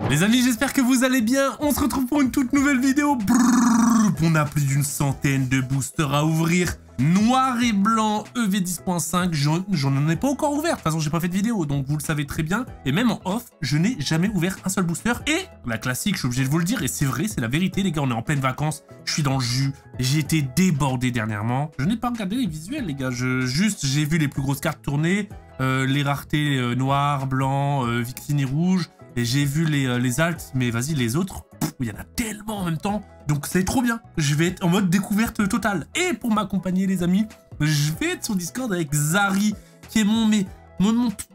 Les amis, j'espère que vous allez bien. On se retrouve pour une toute nouvelle vidéo. Brrr, on a plus d'une centaine de boosters à ouvrir. Noir et blanc EV10.5, j'en ai pas encore ouvert. De toute façon, j'ai pas fait de vidéo, donc vous le savez très bien. Et même en off, je n'ai jamais ouvert un seul booster. Et la classique, je suis obligé de vous le dire, et c'est vrai, c'est la vérité, les gars. On est en pleine vacances, je suis dans le jus. J'ai été débordé dernièrement. Je n'ai pas regardé les visuels, les gars. J'ai vu les plus grosses cartes tourner, les raretés noir, blanc, Victini rouge. Et j'ai vu les alts, mais vas-y, les autres, il y en a tellement en même temps. Donc c'est trop bien. Je vais être en mode découverte totale. Et pour m'accompagner, les amis, je vais être sur Discord avec Zari, qui est mon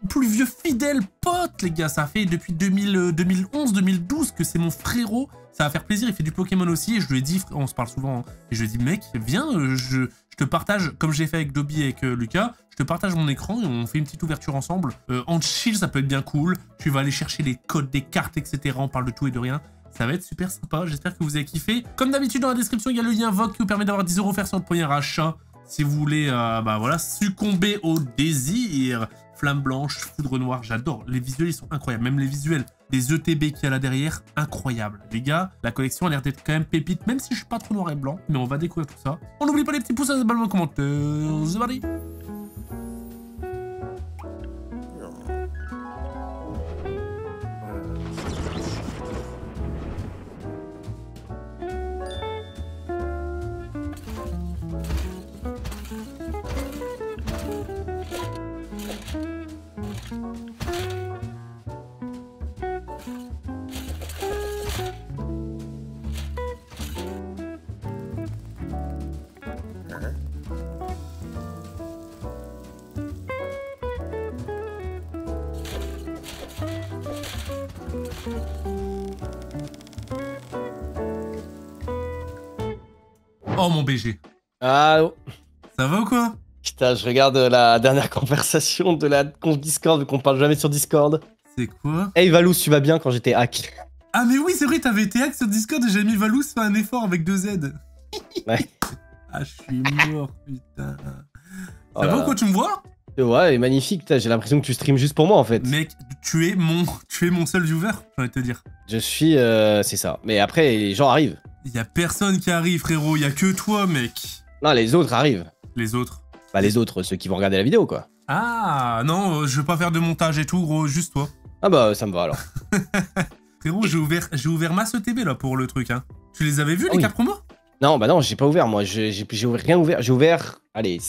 plus vieux fidèle pote, les gars. Ça fait depuis 2011-2012 que c'est mon frérot. Ça va faire plaisir, il fait du Pokémon aussi. Et je lui ai dit, on se parle souvent, hein, et je lui ai dit, mec, viens, je te partage, comme j'ai fait avec Dobby et avec Lucas, je te partage mon écran et on fait une petite ouverture ensemble. En chill, ça peut être bien cool. Tu vas aller chercher les codes des cartes, etc. On parle de tout et de rien. Ça va être super sympa, j'espère que vous avez kiffé. Comme d'habitude, dans la description, il y a le lien VOG qui vous permet d'avoir 10 € offerts sur le premier achat. Si vous voulez, bah voilà, succomber au désir. Flamme blanche, foudre noire, j'adore. Les visuels, ils sont incroyables. Même les visuels des ETB qu'il y a là derrière, incroyable. Les gars, la collection a l'air d'être quand même pépite, même si je suis pas trop noir et blanc. Mais on va découvrir tout ça. On n'oublie pas les petits pouces à la balle en commentaire. C'est parti. Oh mon BG. Allô. Ça va ou quoi? Putain, je regarde la dernière conversation de la conf Discord, vu qu'on parle jamais sur Discord. C'est quoi? Hey Valous, tu vas bien quand j'étais hack? Ah mais oui, c'est vrai, t'avais été hack sur Discord et j'avais mis Valous fait un effort avec 2 Z. Ouais. Ah, je suis mort, putain. Oh Ça là va ou là. quoi, tu me vois? Ouais, magnifique, j'ai l'impression que tu streams juste pour moi en fait. Mec, tu es mon seul viewer, j'ai envie de te dire. Je suis... c'est ça. Mais après, les gens arrivent. Y a personne qui arrive, frérot, y a que toi, mec. Non, les autres arrivent. Les autres. Bah les autres, ceux qui vont regarder la vidéo quoi. Ah, non, je veux pas faire de montage et tout, gros, juste toi. Ah bah ça me va alors. Frérot, j'ai ouvert masse ETB là pour le truc, hein. Tu les avais vus, les oui. cartes promo? Non, bah non, j'ai pas ouvert moi, j'ai rien ouvert. J'ai ouvert, allez,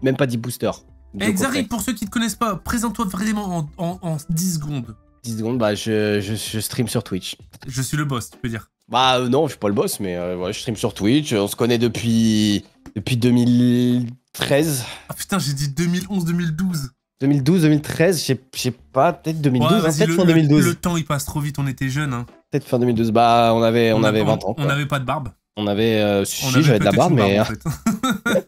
même pas 10 boosters. Eh, Xari, pour ceux qui te connaissent pas, présente-toi vraiment en 10 secondes. 10 secondes, bah je stream sur Twitch. Je suis le boss, tu peux dire. Bah non, je suis pas le boss, mais ouais, je stream sur Twitch. On se connaît depuis 2013. Ah putain, j'ai dit 2011-2012. 2012, 2013, je sais pas, peut-être 2012, Ouais, hein, peut-être fin le 2012. temps il passe trop vite, on était jeunes. Hein. Peut-être fin 2012, bah on avait 20 ans. On n'avait pas de barbe. On avait, On j'avais de la barbe, mais... en fait.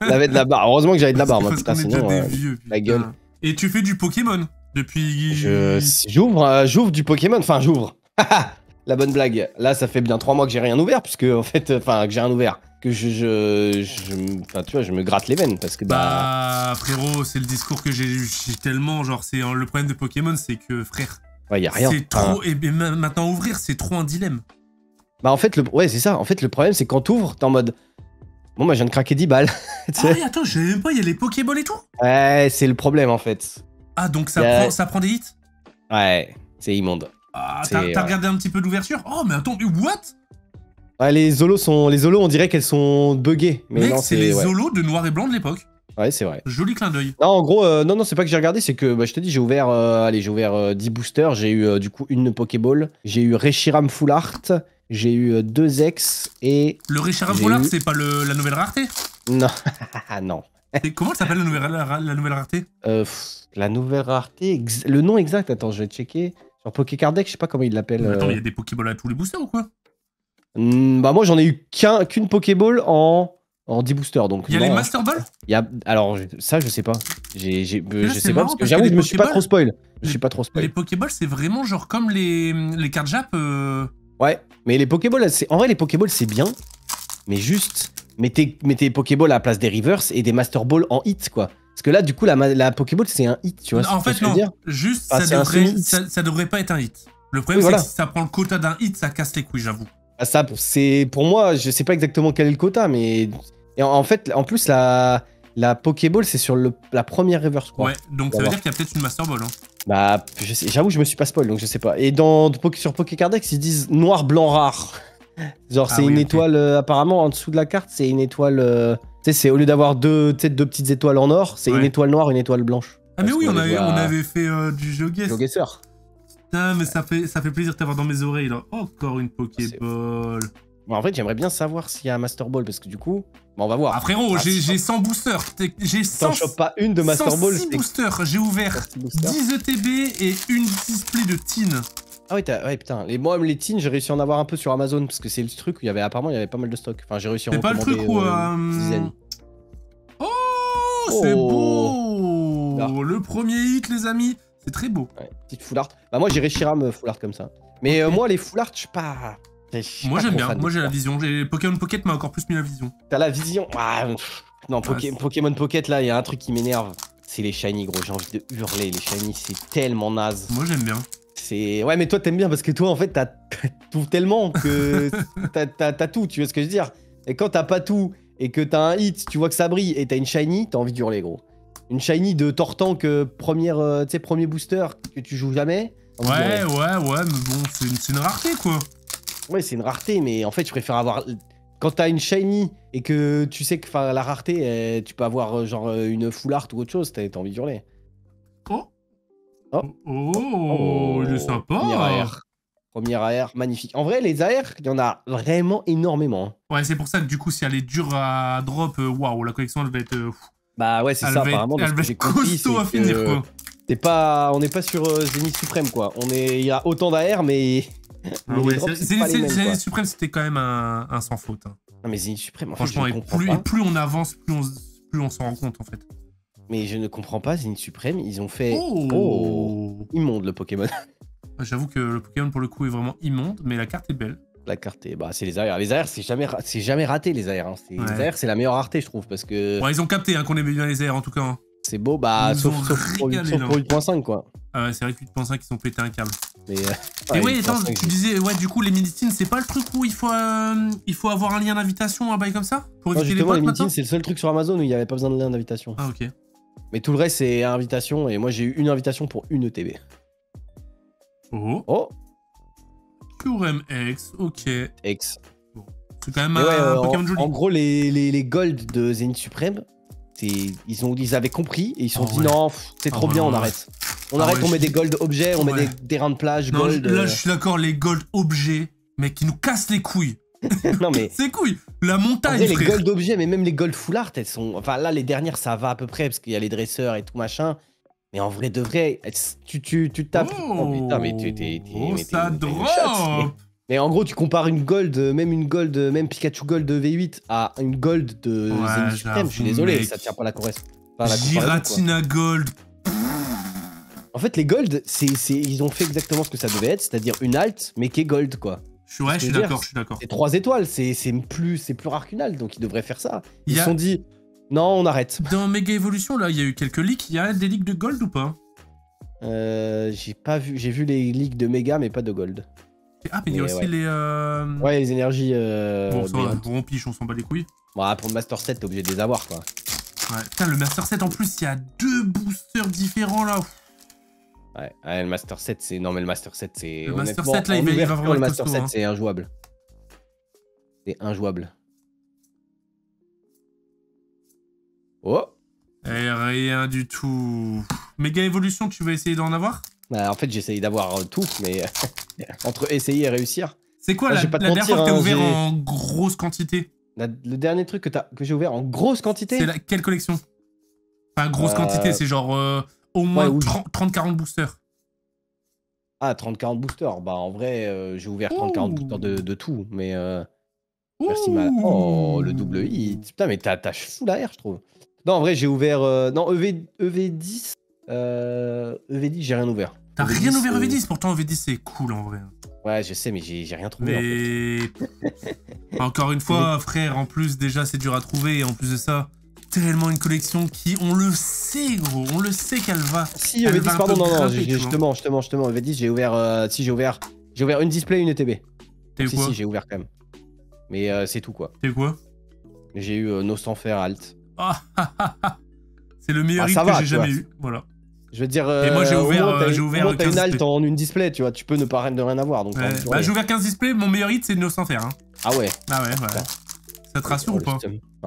on avait de la barbe, heureusement que j'avais de la barbe, Parce putain, qu'on est sinon... déjà des vieux, la gueule. Et tu fais du Pokémon depuis... J'ouvre du Pokémon, enfin j'ouvre. La bonne blague. Là, ça fait bien 3 mois que j'ai rien ouvert, puisque en fait, enfin, que j'ai rien ouvert. Que enfin, tu vois, je me gratte les veines, parce que Bah, frérot, c'est le discours que j'ai tellement, genre, c'est le problème de Pokémon, c'est que, frère, ouais, y a rien. c'est trop, et maintenant ouvrir, c'est trop un dilemme. Bah en fait, ouais, c'est ça. En fait, le problème, c'est quand t'ouvres, t'es en mode... Bon, bah, je viens de craquer 10 balles. Ah oui, attends, je savais même pas, il y a les Pokéballs et tout. Ouais, c'est le problème, en fait. Ah, donc ça prend des hits. Ouais, c'est immonde. Ah, t'as regardé un petit peu d'ouverture? Oh, mais attends, what? Ouais, les Zolos, on dirait qu'elles sont buggées. Mais mec, non, c'est les Zolos de noir et blanc de l'époque. Ouais, c'est vrai. Joli clin d'œil. Non, en gros, non, c'est pas que j'ai regardé, c'est que, bah, je te dis, j'ai ouvert, allez, j'ai ouvert 10 boosters, j'ai eu, du coup, une Pokéball, j'ai eu Reshiram Full Art, j'ai eu 2 X, et... Le Reshiram Full Art, c'est pas la nouvelle rareté? Non, non. Comment elle s'appelle la nouvelle rareté? La nouvelle rareté, le nom exact, attends, je vais checker. Sur Pokécard-Deck, je sais pas comment il l'appelle. Attends, il y a des Pokéballs à tous les boosters ou quoi? Bah moi, j'en ai eu qu'une Pokéball en 10 boosters, donc... Il y a les Master Ball? Alors, ça, je sais pas. Je sais pas, parce que parce j'avoue, que je me suis pas trop spoil. Les Pokéballs, c'est vraiment genre comme les cartes Jap. Ouais, mais les Pokéballs, en vrai, les Pokéballs, c'est bien, mais juste... Mettez Pokéballs à la place des Reverse et des Master Ball en hit, quoi. Parce que là, du coup, la Pokéball, c'est un hit, tu vois. En fait, non. Juste, ça devrait pas être un hit. Le problème, Oui, c'est voilà. que si ça prend le quota d'un hit, ça casse les couilles, j'avoue. Ah, ça, c'est pour moi, je sais pas exactement quel est le quota, mais en fait, en plus la Pokéball, c'est sur la première river, je crois. Ouais, donc ça veut dire qu'il y a peut-être une Master Ball. Hein. Bah, j'avoue, je me suis pas spoil, donc je sais pas. Et sur Pokécardex, ils disent noir, blanc, rare. Genre, Ah c'est oui, une ok. étoile, apparemment, en dessous de la carte, c'est une étoile. Tu sais, c'est au lieu d'avoir deux petites étoiles en or, c'est une Ouais. étoile noire, une étoile blanche. Ah mais Parce oui, qu'on on les voit avait fait du GeoGuess. GeoGuessr. Putain, mais ça fait plaisir de t'avoir dans mes oreilles, là. Encore une Pokéball. Bon, en fait, j'aimerais bien savoir s'il y a un Master Ball, parce que du coup, bah, on va voir. Ah frérot, j'ai 100 boosters. J'ai T'en 100... chopes pas une de Master Ball, 106 boosters. J'ai ouvert 10 ETB et une display de Teen. Ah oui, ouais, putain. Moi, les teens, j'ai réussi à en avoir un peu sur Amazon, parce que c'est le truc où il y avait apparemment il y avait pas mal de stock. Enfin, j'ai réussi à en C'est pas le commander truc où... une dizaine. Oh, c'est beau. Là. Le premier hit, les amis. C'est très beau. Ouais, petite full art. Bah moi j'irais Shiram full art comme ça. Mais moi les full art, je suis pas... Moi j'aime bien, moi j'ai la vision. Pokémon Pocket m'a encore plus mis la vision. T'as la vision. Ah, non, Pokémon Pocket là, il y a un truc qui m'énerve. C'est les shiny gros, j'ai envie de hurler. Les shiny c'est tellement naze. Moi j'aime bien. C'est... Ouais mais toi t'aimes bien parce que toi en fait t'as tout tellement que t'as tout, tu vois ce que je veux dire. Et quand t'as pas tout et que t'as un hit, tu vois que ça brille et t'as une shiny, t'as envie de hurler gros. Une shiny de Tortank premier booster que tu joues jamais. Ouais, mais bon, c'est une rareté quoi. Ouais, c'est une rareté, mais en fait, je préfère avoir... Quand t'as une shiny et que tu sais que la rareté, tu peux avoir genre une full art ou autre chose, t'as envie de hurler. Oh. Oh. Oh, il est sympa. Premier AR, magnifique. En vrai, les AR, il y en a vraiment énormément. Ouais, c'est pour ça que du coup, si elle est dure à drop, waouh, la collection, elle va être... Bah ouais, c'est ça, apparemment. Elle va être costaud à finir, quoi. On n'est pas sur Zenith Suprême, quoi. Il y a autant d'AR, mais... Ah ouais, Zenith Suprême, c'était quand même un sans faute. Hein. Non, mais Zenith Suprême, en franchement, fait, plus on avance, plus on s'en rend compte, en fait. Mais je ne comprends pas, Zenith Suprême, ils ont fait... Oh, immonde, le Pokémon. J'avoue que le Pokémon, pour le coup, est vraiment immonde, mais la carte est belle. La carte est... Bah, c'est les AR. Les AR, c'est jamais raté, les AR. Hein. Les AR, c'est la meilleure rareté, je trouve, parce que... Ouais, ils ont capté qu'on aimait bien les AR, en tout cas. Hein. C'est beau, bah, sauf pour 8.5, quoi. Ah ouais, c'est vrai que 8.5, ils ont pété un câble. Mais, et ouais, attends, tu disais, ouais, du coup, les mini-teens, c'est pas le truc où il faut avoir un lien d'invitation, un bail comme ça pour éviter justement, les bots, mini-teens, c'est le seul truc sur Amazon où il n'y avait pas besoin de lien d'invitation. Ah, ok. Mais tout le reste, c'est invitation, et moi, j'ai eu une invitation pour une ETB. Oh. QRMX, ok. X. Bon. C'est quand même un Pokémon joli. En gros, les Gold de Zenith Suprême, ils avaient compris et ils se sont dit non, c'est trop bien, on arrête. On arrête, on met des Gold objets, on met des terrains de plage, non, Gold. Là, je suis d'accord, les Gold objets, mais qui nous cassent les couilles. Non mais... C'est couilles. La montagne, en vrai, les Gold objets, mais même les Gold full art, elles sont... Enfin là, les dernières, ça va à peu près, parce qu'il y a les dresseurs et tout machin. Mais en vrai de vrai, tu tapes... Oh putain, mais ça drop. Mais en gros, tu compares une Gold, même Pikachu Gold de V8 à une Gold de Zenith Supreme, je suis désolé, mec. Ça tient pas la correspondance. Giratina Gold. En fait, les Gold, ils ont fait exactement ce que ça devait être, c'est-à-dire une alt, mais qui est Gold, quoi. Ouais, je suis d'accord. C'est 3 étoiles, c'est plus rare qu'une alt, donc ils devraient faire ça. Ils se sont dit, non, on arrête. Dans Mega Evolution, là, il y a eu quelques leaks. Il y a des leaks de Gold ou pas? J'ai pas vu. J'ai vu les leaks de Mega, mais pas de Gold. Ah, mais il y a aussi les... Ouais, les énergies... Bon, piche, on s'en bat les couilles. Bon, pour le Master 7, t'es obligé de les avoir, quoi. Ouais, putain, le Master 7, en plus, il y a 2 boosters différents, là. Ouais, le Master 7, c'est... Non, mais le Master 7, c'est... Le Master 7, là, il va vraiment le Master 7, c'est injouable. C'est injouable. Oh. Et rien du tout. Méga Evolution, tu vas essayer d'en avoir? Bah, en fait, j'essaye d'avoir tout, mais... entre essayer et réussir... C'est quoi la dernière fois que t'as ouvert en grosse quantité? Le dernier truc que j'ai ouvert en grosse quantité? C'est quelle collection? Enfin, grosse quantité, c'est genre au moins 30-40 boosters. Ah, 30-40 boosters. Bah, en vrai, j'ai ouvert 30-40 boosters de tout, mais... Merci, mal. Oh, le double hit. Putain, mais t'as full AR, je trouve. Non, en vrai, j'ai ouvert... Non, EV10... EV10, j'ai rien ouvert. T'as rien ouvert EV10? Pourtant, EV10, c'est cool, en vrai. Ouais, je sais, mais j'ai rien trouvé. Mais... En fait. Encore une fois, frère, en plus, déjà, c'est dur à trouver. Et en plus de ça, tellement une collection qui, on le sait gros, on le sait qu'elle va. Si, elle EV10, va un pardon, peu non, grimper, justement, EV10, j'ai ouvert, si, j'ai ouvert une display et une ETB. T'as eu quoi? Si, j'ai ouvert quand même. Mais c'est tout, quoi. T'as eu quoi? J'ai eu Nostanfer Alt. Ah, c'est le meilleur hit ça que va, j'ai tu jamais vois. eu, voilà. Je veux dire, Et moi j'ai ouvert, t'as 15 une Alt displays. en une display, tu vois, tu peux ne pas de rien avoir. Donc Ouais. Bah j'ai ouvert 15 displays, mon meilleur hit c'est No Sans Faire. Hein. Ah ouais. Ah ouais, ouais. Ça te rassure ou pas?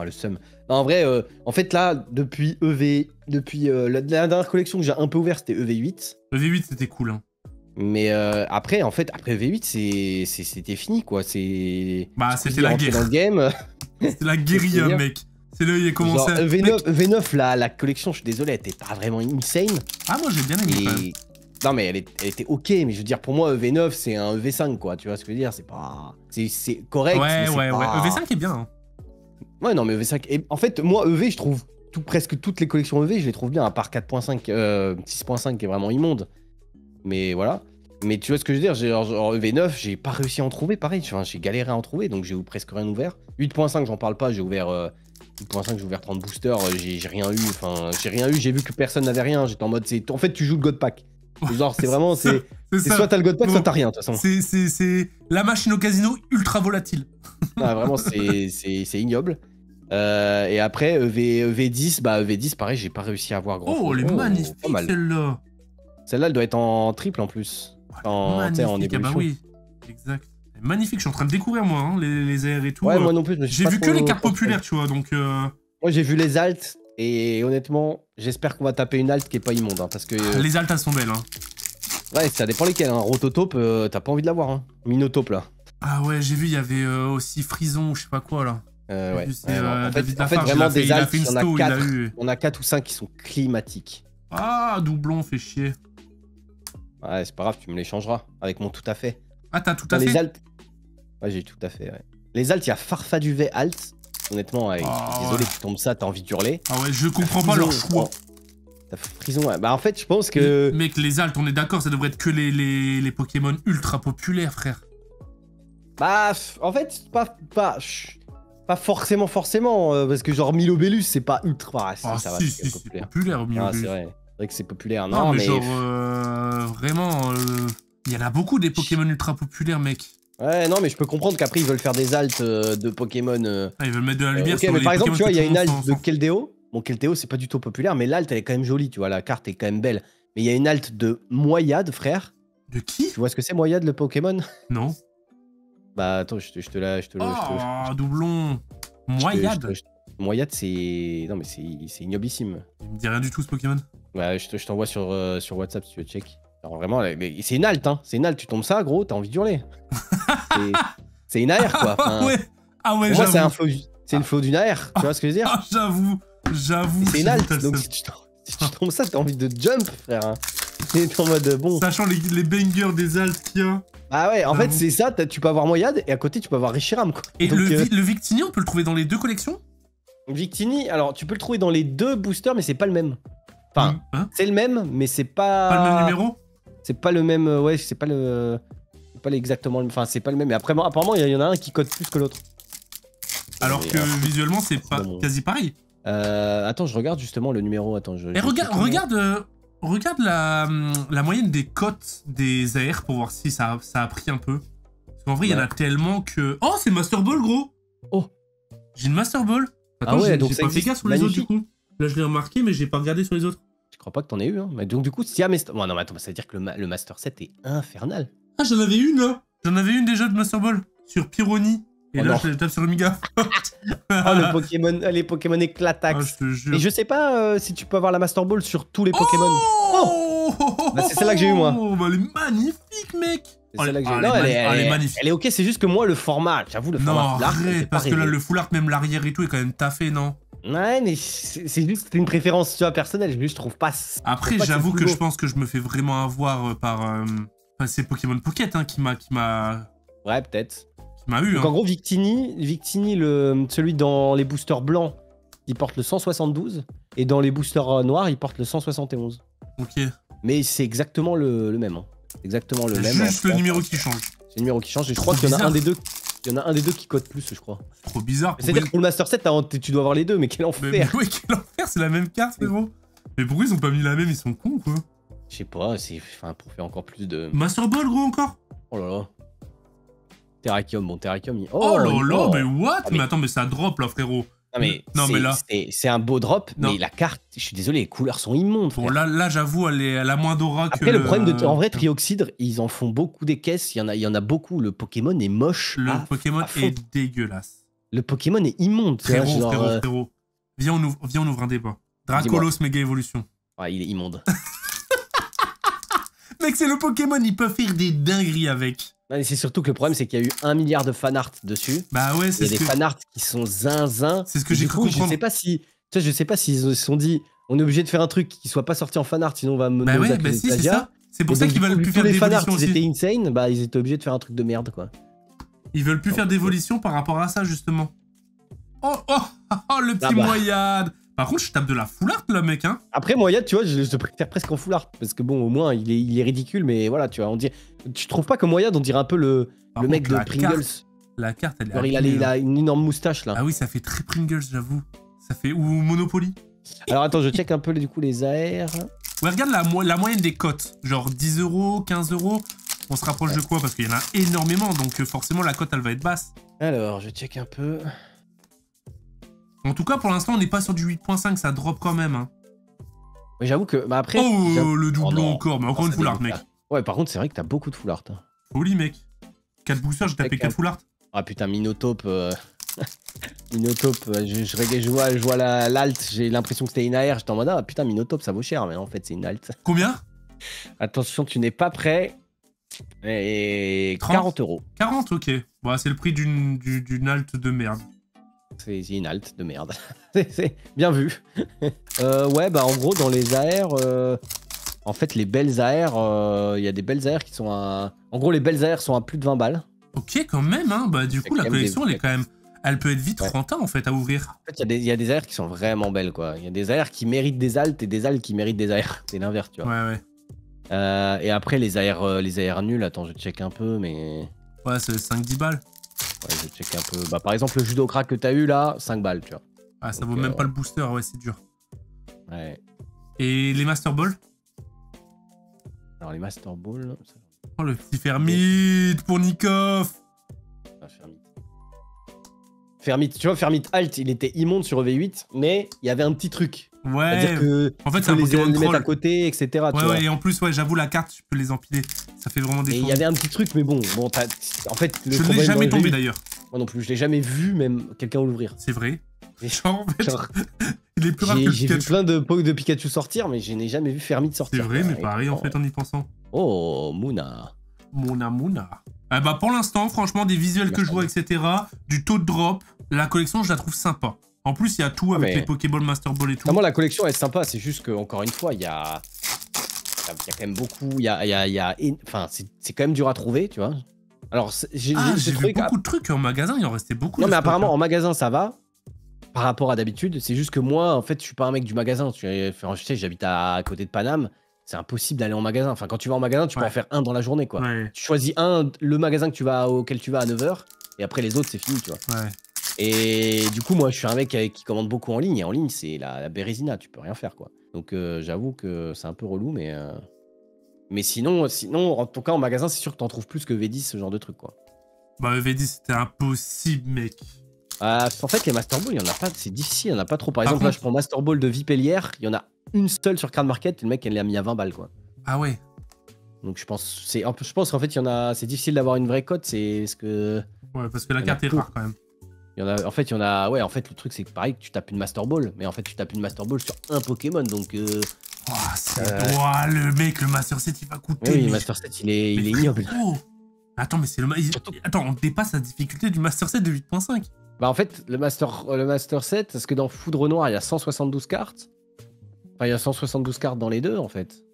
Le seum. Non, en vrai, en fait là, depuis la dernière collection que j'ai un peu ouvert, c'était EV8. EV8 c'était cool. Hein. Mais après EV8, c'était fini quoi. Bah c'était la guerre. Dans le game. C'était la guérilla, mec. C'est là où il a commencé à... EV9, la collection, je suis désolé, elle était pas vraiment insane. Ah moi j'ai bien aimé quand même. Non mais elle était ok, mais je veux dire, pour moi, EV9, c'est un EV5 quoi, tu vois ce que je veux dire, c'est pas... C'est correct, ouais, mais ouais. pas... EV5 est bien. Hein. Ouais, non mais EV5... Et en fait, moi, EV, je trouve presque toutes les collections EV, je les trouve bien, à part 4.5, 6.5 qui est vraiment immonde. Mais voilà. Mais tu vois ce que je veux dire, genre EV9, j'ai pas réussi à en trouver, pareil, j'ai galéré à en trouver, donc j'ai presque rien ouvert. 8.5, j'en parle pas, j'ai ouvert... 8.5, j'ai ouvert 30 boosters, j'ai rien eu, j'ai vu que personne n'avait rien, j'étais en mode, en fait, tu joues le God Pack. Genre, c'est vraiment, c'est soit t'as le God Pack, soit t'as rien, de toute façon. C'est la machine au casino ultra volatile. Non, vraiment, c'est ignoble. Et après, EV10, EV10, pareil, j'ai pas réussi à avoir grand chose. Oh, elle est magnifique, celle-là. Celle-là, elle doit être en triple, en plus. En évolution. Ah bah oui, exact. Magnifique, je suis en train de découvrir moi, hein, les airs et tout. Ouais, moi non plus. J'ai vu que les cartes populaires, tu vois, donc... Moi, j'ai vu les alts, et honnêtement, j'espère qu'on va taper une alt qui est pas immonde, hein, parce que... Les alts, elles sont belles, hein. Ouais, ça dépend lesquelles, hein. Rototope, t'as pas envie de l'avoir, hein. Minotope, là. Ah ouais, j'ai vu, il y avait aussi Frison, ou je sais pas quoi, là. Ouais. En fait, vraiment, des alts, on a 4 ou 5 qui sont climatiques. Ah, doublon, fait chier. Ouais, c'est pas grave, tu me les changeras, avec mon tout à fait. Ah, t'as tout à fait? Les alts... Ouais, j'ai tout à fait, ouais. Les alts, il y a Farfaduvet alt. Honnêtement, désolé, tu tombes ça, t'as envie d'hurler. Ah ouais, je comprends pas leur choix. T'as Frison, ouais. Bah en fait, je pense que... Mec, les alts, on est d'accord, ça devrait être que les Pokémon ultra populaires, frère. Bah, en fait, pas forcément, parce que genre Milobellus, c'est pas ultra... Ah, si, ça va, c'est populaire, Milobellus. Ah, c'est vrai que c'est populaire. Non, mais genre, vraiment, il y en a beaucoup des Pokémon ultra populaires, mec. Ouais, non, mais je peux comprendre qu'après, ils veulent faire des alts de Pokémon... Ah, ils veulent mettre de la lumière sur mais les par exemple, tu vois, il y a une alt de Keldeo. Keldeo. Bon, Keldeo, c'est pas du tout populaire, mais l'alt, elle est quand même jolie, tu vois, la carte est quand même belle. Mais il y a une alt de Moyade, frère. De qui? Tu vois ce que c'est, Moyade, le Pokémon? Non. Bah, attends, je te la... Oh, doublon. Moyade. Moyade, c'est... Non, mais c'est ignoblissime. Il me dit rien du tout, ce Pokémon. Ouais, je t'envoie sur WhatsApp si tu veux check. Alors vraiment, c'est une alt, hein. C'est une alt, tu tombes ça, gros, t'as envie d'hurler. C'est une AR, quoi. Enfin, ouais. Ah ouais, moi, c'est une flow d'une AR, tu vois ce que je veux dire? Ah, j'avoue. C'est une alt, donc si tu tombes ça, t'as envie de jump, frère. Hein. T'es en mode bon. Sachant les bangers des alts qu'il y a. Ah ouais, en fait, c'est ça, tu peux avoir Moyade, et à côté, tu peux avoir Reshiram, quoi. Et donc, le Victini, on peut le trouver dans les deux collections? Victini, alors, tu peux le trouver dans les deux boosters, mais c'est pas le même. Enfin, c'est le même, mais c'est pas... Pas le même numéro? C'est pas le même, ouais, c'est pas exactement le... Enfin, c'est pas le même, mais après, apparemment, il y en a un qui code plus que l'autre. Alors que visuellement, c'est pas quasi pareil. Attends, je regarde justement le numéro, attends, Et regarde la moyenne des cotes des AR pour voir si ça a pris un peu. Parce qu'en vrai, il y en a tellement que... Oh, c'est Master Ball, gros. Oh. J'ai une Master Ball. Attends, j'ai pas fait gaffe sur les autres, du coup. Là, je l'ai remarqué, mais j'ai pas regardé sur les autres. Je crois pas que t'en aies eu, hein. Mais donc, du coup, si à non, mais attends, ça veut dire que le Master 7 est infernal. Ah, j'en avais une, là. J'en avais une déjà de Master Ball. Sur Pyroni. Et là, je tape sur le Miga. Oh, les Pokémon éclatax. Et je sais pas si tu peux avoir la Master Ball sur tous les Pokémon. Bah, c'est celle-là que j'ai eu, moi. Oh, bah, elle est magnifique, mec. C'est celle-là que j'ai eu. Non, elle est magnifique. Elle est ok, c'est juste que moi, le format, j'avoue, le format full art. Non, arrête, parce que là, le full art, même l'arrière et tout, est quand même taffé, non? Ouais, mais c'est juste une préférence, tu vois, personnelle. Je trouve pas... Après, j'avoue que je pense que je me fais vraiment avoir par ces Pokémon Pocket, hein, qui m'a... Ouais, peut-être. M'a eu. Donc en gros, Victini, celui dans les boosters blancs, il porte le 172. Et dans les boosters noirs, il porte le 171. Ok. Mais c'est exactement le même. Hein. Exactement le même. Juste le numéro qui change. C'est le numéro qui change. Et je crois qu'il y en a un des deux Il y en a un des deux qui cote plus, je crois. Trop bizarre. C'est-à-dire que pour le Master 7, tu dois avoir les deux, mais quel enfer. Mais ouais, quel enfer, c'est la même carte, frérot. Mais pourquoi ils ont pas mis la même? Ils sont cons, quoi. Je sais pas, c'est pour faire encore plus de... Master Ball, gros, encore? Oh là là. Terrakium, bon, Terrakium... Oh là là, oh. mais what? Ah, mais attends, mais ça drop, là, frérot. Non, mais là... c'est un beau drop, non. mais la carte, je suis désolé, les couleurs sont immondes, frère. Bon, là j'avoue, elle a moins d'aura que... Après, le problème en vrai, Trioxydre, ils en font beaucoup des caisses, il y en a beaucoup. Le Pokémon est moche. Le Pokémon est dégueulasse. Le Pokémon est immonde. Frérot. Viens, on ouvre un débat. Dracolos Méga Évolution. Ouais, il est immonde. Mec, c'est le Pokémon, ils peuvent faire des dingueries avec. C'est surtout que le problème, c'est qu'il y a eu 1 milliard de fanart dessus. Bah ouais, c'est Il y a des fanarts qui sont zinzin. C'est ce que j'ai cru comprendre. Je sais pas s'ils se sont dit, on est obligé de faire un truc qui soit pas sorti en fanart, sinon on va Bah ouais, bah si, c'est ça. C'est pour ça qu'ils veulent plus faire d'évolution aussi. Ils étaient insane, bah ils étaient obligés de faire un truc de merde, quoi. Ils veulent plus faire d'évolution par rapport à ça, justement. Oh, le petit Moyade. Par contre, je tape de la full art, là, mec, hein. Après, Moyade, tu vois, je le préfère presque en full art, parce que bon, au moins, il est ridicule, mais voilà, tu vois, on dirait... Tu trouves pas que Moyade, on dirait un peu le mec de Pringles? La carte, elle est... Alors, il a une énorme moustache, là. Ah oui, ça fait très Pringles, j'avoue. Ça fait... Ou Monopoly. Alors, attends, je check un peu, du coup, les AR. Ouais, regarde la moyenne des cotes. Genre 10 €, 15 €. On se rapproche de quoi? Parce qu'il y en a énormément, donc forcément, la cote, elle va être basse. Alors, je check un peu... En tout cas, pour l'instant, on n'est pas sur du 8.5, ça drop quand même. Hein. Mais j'avoue que... Bah après... Oh, le doublon encore, mais encore une full art, mec. Ouais, par contre, c'est vrai que t'as beaucoup de full art. Hein. Folie, mec. 4 boosters, j'ai tapé 4 full art. Ah putain, Minotape... Minotape, je vois l'alt, j'ai l'impression que c'était une AR, j'étais en mode, ah putain, Minotape, ça vaut cher, mais en fait, c'est une alt. Combien? Attention, tu n'es pas prêt. Et 40 €. 40, ok. Bon, c'est le prix d'une alt de merde. C'est une alt de merde. C'est bien vu. Ouais, bah en gros, dans les AR, en fait, les belles AR, il y a des belles AR qui sont à... En gros, les belles AR sont à plus de 20 balles. Ok, quand même, hein. Bah du coup, la collection, elle est quand même... Elle peut être vite rentable, en fait, à ouvrir. En fait, il y a des AR qui sont vraiment belles, quoi. Il y a des AR qui méritent des alts et des alts qui méritent des AR. C'est l'inverse, tu vois. Ouais. Et après, les AR nuls, attends, je check un peu, mais... Ouais, c'est 5-10 balles. Ouais, je check un peu. Bah, par exemple, le judo crack que t'as eu, là, 5 balles, tu vois. Ah, ça vaut même pas le booster, ouais, c'est dur. Ouais. Et les Master Ball? Alors, les Master Ball... Oh, le petit Fermite pour Nikov. Ah, Fermite, tu vois, Fermite Alt, il était immonde sur EV8, mais il y avait un petit truc. Ouais, c'est-à-dire que en fait, c'est un Pokémon les mettre troll à côté, etc. Ouais, et en plus, ouais, j'avoue, la carte, tu peux les empiler. Ça fait vraiment des Et il y avait un petit truc, mais bon, en fait... Je ne l'ai jamais tombé, d'ailleurs. Moi non plus, je l'ai jamais vu, même quelqu'un l'ouvrir. C'est vrai. Genre, en fait, il est plus rare que le J'ai vu plein de Pikachu sortir, mais je n'ai jamais vu Fermite sortir. C'est vrai, mais pareil, en fait, en y pensant. Oh, Mouna. Mouna. Ah bah, pour l'instant, franchement, des visuels que je vois, etc., du taux de drop, la collection, je la trouve sympa. En plus, il y a tout avec les Pokéball, Master Ball et tout. Moi, la collection est sympa, c'est juste qu'encore une fois, il y a quand même beaucoup. Enfin, c'est quand même dur à trouver, tu vois. Alors, j'ai vu beaucoup de trucs en magasin, il en restait beaucoup. Non, mais apparemment, en magasin, ça va. Par rapport à d'habitude, c'est juste que moi, en fait, je suis pas un mec du magasin. Tu sais, j'habite à côté de Paname. C'est impossible d'aller en magasin. Enfin, quand tu vas en magasin, tu peux en faire un dans la journée, quoi. Ouais. Tu choisis le magasin auquel tu vas à 9 h, et après les autres, c'est fini, tu vois. Ouais. Et du coup, moi, je suis un mec qui commande beaucoup en ligne. Et en ligne, c'est la bérésina, tu peux rien faire, quoi. Donc, j'avoue que c'est un peu relou, mais sinon, en tout cas, en magasin, c'est sûr que t'en trouves plus que V10, ce genre de truc, quoi. Bah, V10, c'était impossible, mec. En fait, les Master Ball, il y en a pas, c'est difficile, il y en a pas trop. Par exemple, là, je prends Master Ball de Vipellière, il y en a une seule sur Card Market, et le mec, elle l'a mis à 20 balles, quoi. Ah ouais. Donc, je pense qu'en fait, c'est difficile d'avoir une vraie cote, c'est ce que... Ouais, parce que la carte est rare, quand même. En fait, le truc, c'est que pareil, tu tapes une Master Ball, mais en fait, tu tapes une Master Ball sur un Pokémon, donc... Oh, c'est droit, le mec, le Master 7, il va coûter... Oui, le Master 7, il est ignoble. Attends, mais c'est le... Attends, on dépasse la difficulté du Master 7 de 8.5. Bah en fait, le Master 7, parce que dans Foudre Noire, il y a 172 cartes. Enfin, il y a 172 cartes dans les deux, en fait.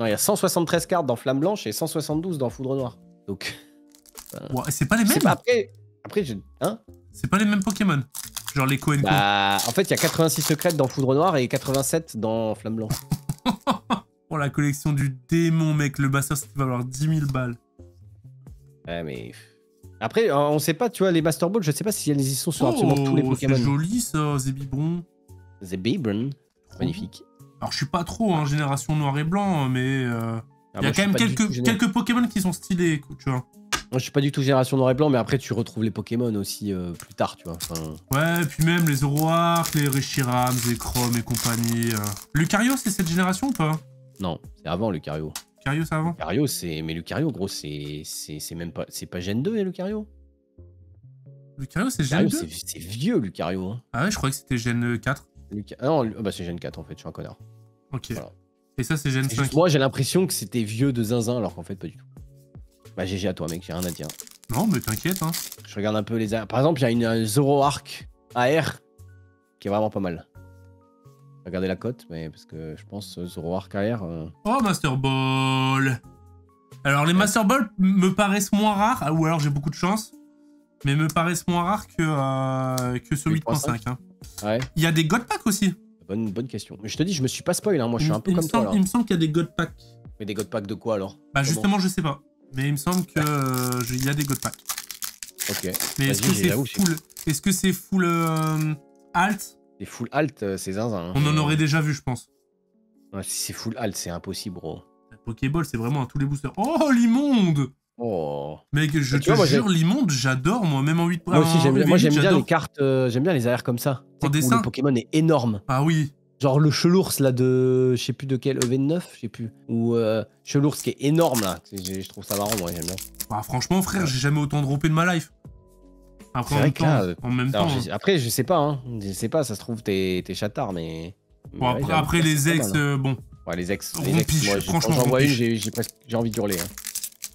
Non, il y a 173 cartes dans Flamme Blanche et 172 dans Foudre Noire. Donc... Ouais, c'est pas les mêmes. Après, hein? C'est pas les mêmes Pokémon. Genre les Coenco. Bah, en fait, il y a 86 secrètes dans Foudre Noire et 87 dans Flamme Blanche. Pour la collection du démon, mec, le Master 7 va valoir 10 000 balles. Ouais, mais... Après, on sait pas, tu vois, les Master Ball, je sais pas si elles y sont sur absolument tous les Pokémon. C'est joli ça, Zébibron. Zébibron, magnifique. Alors je suis pas trop hein, génération noir et blanc, mais il y a quand même quelques Pokémon qui sont stylés, tu vois. Moi, je suis pas du tout génération noir et blanc, mais après, tu retrouves les Pokémon aussi plus tard, tu vois. Enfin... Ouais, et puis même les Zoroark, les Reshiram, Zekrom et compagnie. Lucario, c'est cette génération ou pas? Non, c'est avant Lucario. Lucario, c'est avant? Lucario, c'est... Mais Lucario, gros, c'est même pas... C'est pas Gen 2, et Lucario? Lucario, c'est Gen 2? C'est vieux, Lucario. Hein. Ah ouais, je croyais que c'était Gen 4. Ah non, bah c'est Gen 4, en fait, je suis un connard. Ok. Voilà. Et ça, c'est Gen 5. Moi, j'ai l'impression que c'était vieux de zinzin, alors qu'en fait, pas du tout. Bah GG à toi, mec, j'ai rien à dire. Non, mais t'inquiète, hein. Je regarde un peu les AR. Par exemple, il y a une Zoroark AR qui est vraiment pas mal. Regardez la cote, mais parce que je pense Zoroark AR... Oh, Master Ball. Alors, les Master Ball me paraissent moins rares, ou alors j'ai beaucoup de chance, mais me paraissent moins rares que ce 8.5. Hein. Ouais. Il y a des God Packs aussi. Bonne question. Mais je te dis, je me suis pas spoil, hein. Moi je suis un peu comme toi. Il me semble qu'il y a des God Packs. Mais des God Packs de quoi alors? Bah justement, je sais pas. Mais il me semble qu'il y a des God Packs. Ok. Mais est-ce que c'est full alt? C'est full alt, c'est zinzin. Hein. On en aurait déjà vu, je pense. Ouais, si c'est full alt, c'est impossible, bro. La Pokéball, c'est vraiment à tous les boosters. Oh, l'immonde! Oh. Mec, je te jure, l'immonde, j'adore, moi, même en 8. Moi aussi, j'aime bien les cartes, j'aime bien les AR comme ça. En dessin. Le Pokémon est énorme. Ah oui. Genre le Chelours là de, je sais plus de quel, EV9, je sais plus. Ou Chelours qui est énorme là. Je trouve ça marrant, moi, j'aime bien. Bah franchement, frère, j'ai jamais autant droppé de ma life. Après, en même temps. Après, je sais pas, hein. Je sais pas, ça se trouve, t'es chatard, mais... Bon, après les ex, bon. Ouais, les ex, moi, franchement, j'en vois une, j'ai envie de hurler. Hein.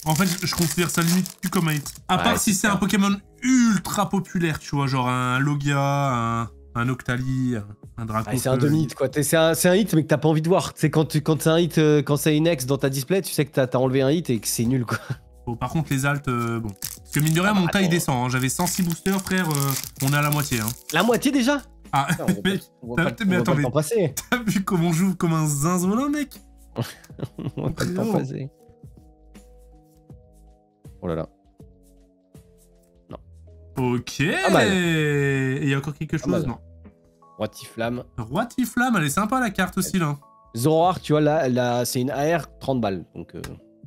En fait, je considère ça limite plus comme un hit. À part si c'est un Pokémon ultra populaire, tu vois, genre un Logia, un Octali, un Draco. C'est un demi-hit, quoi. C'est un hit, mais que t'as pas envie de voir. C'est quand c'est un hit, quand c'est une ex dans ta display, tu sais que t'as enlevé un hit et que c'est nul, quoi. Bon, par contre, les alts, bon. Parce que mine de rien, mon taille descend. Hein. J'avais 106 boosters, frère. On est à la moitié. Hein. La moitié déjà? Ah, mec, t'as vu comment on joue comme un zinzolin, mec? On va pas le temps passer. Oh là là. Non. Ok. Et il y a encore quelque chose, non? Roitiflamme. Roitiflamme, elle est sympa la carte aussi, là. Zoroark, tu vois, là c'est une AR 30 balles. Donc,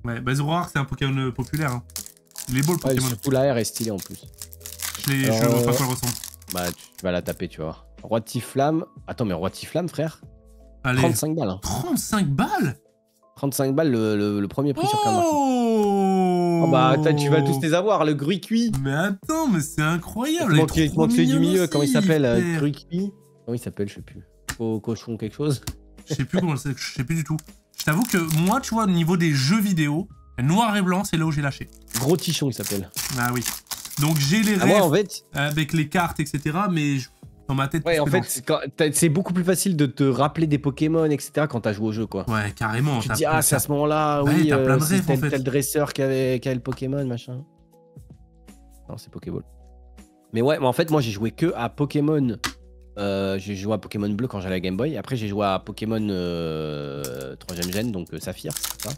ouais, bah Zoroark, c'est un Pokémon populaire. Hein. Il est beau le Pokémon. Surtout l'AR est stylé en plus. Je vois pas quoi elle ressemble. Bah, tu vas la taper, tu vois. Roitiflamme. Attends, mais Roitiflamme, frère. Allez. 35 balles. Hein. 35 balles? 35 balles le premier prix sur Cardmarket. Oh bah, tu vas tous les avoir, le Gruicui. Mais attends, mais c'est incroyable. Il te manque celui du milieu, comment il s'appelle? Gruicui. Comment il s'appelle, je sais plus. Cochon quelque chose. Je sais plus comment c'est, je sais plus du tout. Je t'avoue que moi, tu vois, au niveau des jeux vidéo, noir et blanc, c'est là où j'ai lâché. Gros Tichon, il s'appelle. Ah oui. Donc j'ai les rêves moi, en fait, avec les cartes, etc. Mais dans ma tête... Ouais, en fait, c'est beaucoup plus facile de te rappeler des Pokémon, etc. quand t'as joué au jeu, quoi. Ouais, carrément. Tu te dis, ah, c'est à ce moment-là, ouais, oui, c'est tel dresseur qui avait le Pokémon, machin. Non, c'est Pokéball. Mais ouais, mais en fait, moi, j'ai joué que à Pokémon... j'ai joué à Pokémon Bleu quand j'allais à Game Boy. Après, j'ai joué à Pokémon 3ème gen, donc Saphir, c'est ça.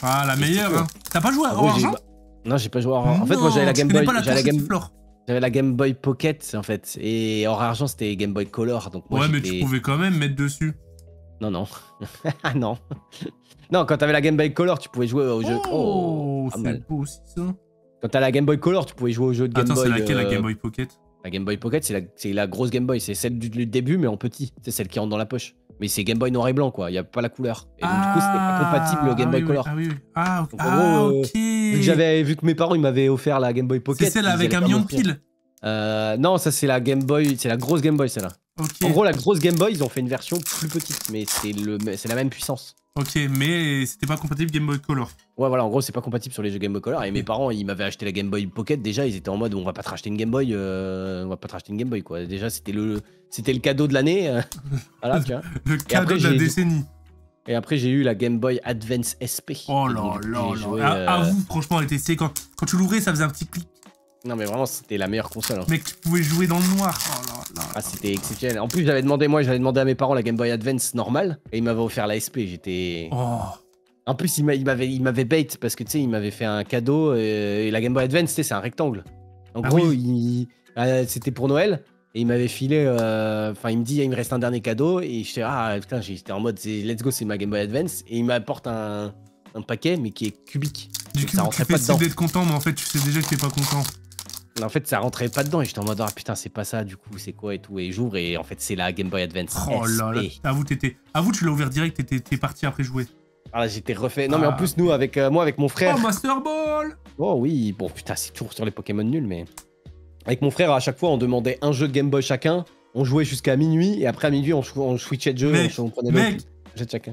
Ah, la meilleure, hein. T'as pas joué à Argent? Non, j'ai pas joué à Argent. En fait, moi, j'avais la Game Boy. J'avais la Game Boy Pocket, en fait. Et Or Argent, c'était Game Boy Color. Donc moi, ouais, mais tu pouvais quand même mettre dessus. Non, non. Non. Non, quand t'avais la Game Boy Color, tu pouvais jouer au jeu. Oh, c'est beau aussi, ça. Quand t'as la Game Boy Color, tu pouvais jouer au jeu de Game Boy. Attends, c'est laquelle, la Game Boy Pocket? La Game Boy Pocket, c'est la grosse Game Boy. C'est celle du début, mais en petit. C'est celle qui rentre dans la poche. Mais c'est Game Boy noir et blanc, quoi. Il n'y a pas la couleur. Et donc, du coup, c'était pas compatible Game Boy Color. Ah oui, oui. Ah, ok. Donc, en gros, vu que mes parents ils m'avaient offert la Game Boy Pocket. C'est celle avec un million de piles? Non, ça, c'est la Game Boy. C'est la grosse Game Boy, celle-là. Okay. En gros, la grosse Game Boy, ils ont fait une version plus petite. Mais c'est la même puissance. Ok, mais c'était pas compatible Game Boy Color. Ouais, voilà, en gros, c'est pas compatible sur les jeux Game Boy Color. Et mes parents, ils m'avaient acheté la Game Boy Pocket. Déjà, ils étaient en mode, on va pas te racheter une Game Boy. On va pas te racheter une Game Boy, quoi. Déjà, c'était le cadeau de l'année. Voilà, tu vois. Le cadeau de la décennie. Et après, j'ai eu la Game Boy Advance SP. Oh là là là. Avoue, franchement, elle était stylée. Quand tu l'ouvrais, ça faisait un petit clic. Non, mais vraiment, c'était la meilleure console. Hein. Mec, tu pouvais jouer dans le noir. Oh là là. Ah, c'était exceptionnel. En plus, j'avais demandé à mes parents la Game Boy Advance normale. Et ils m'avaient offert la SP. J'étais. Oh. En plus, il m'avait bait parce que tu sais, il m'avait fait un cadeau et la Game Boy Advance, tu sais, c'est un rectangle. En gros, oui. c'était pour Noël et il m'avait filé. Enfin, il me dit, il me reste un dernier cadeau et j'étais putain, j'étais en mode, let's go, c'est ma Game Boy Advance et il m'apporte un paquet mais qui est cubique. Du coup, tu fais style d'être content, mais en fait, tu sais déjà que t'es pas content. En fait, ça rentrait pas dedans et j'étais en mode, ah putain, c'est pas ça, du coup, c'est quoi et tout. Et j'ouvre et en fait, c'est la Game Boy Advance. Oh là là. Avoue, tu l'as ouvert direct et t'es parti après jouer. Ah, j'étais refait. Non, mais en plus, nous, avec moi, avec mon frère. Oh, Master Ball! Oh oui, bon, putain, c'est toujours sur les Pokémon nuls, mais. Avec mon frère, à chaque fois, on demandait un jeu de Game Boy chacun. On jouait jusqu'à minuit et après, à minuit, on switchait de jeu. On prenait mec,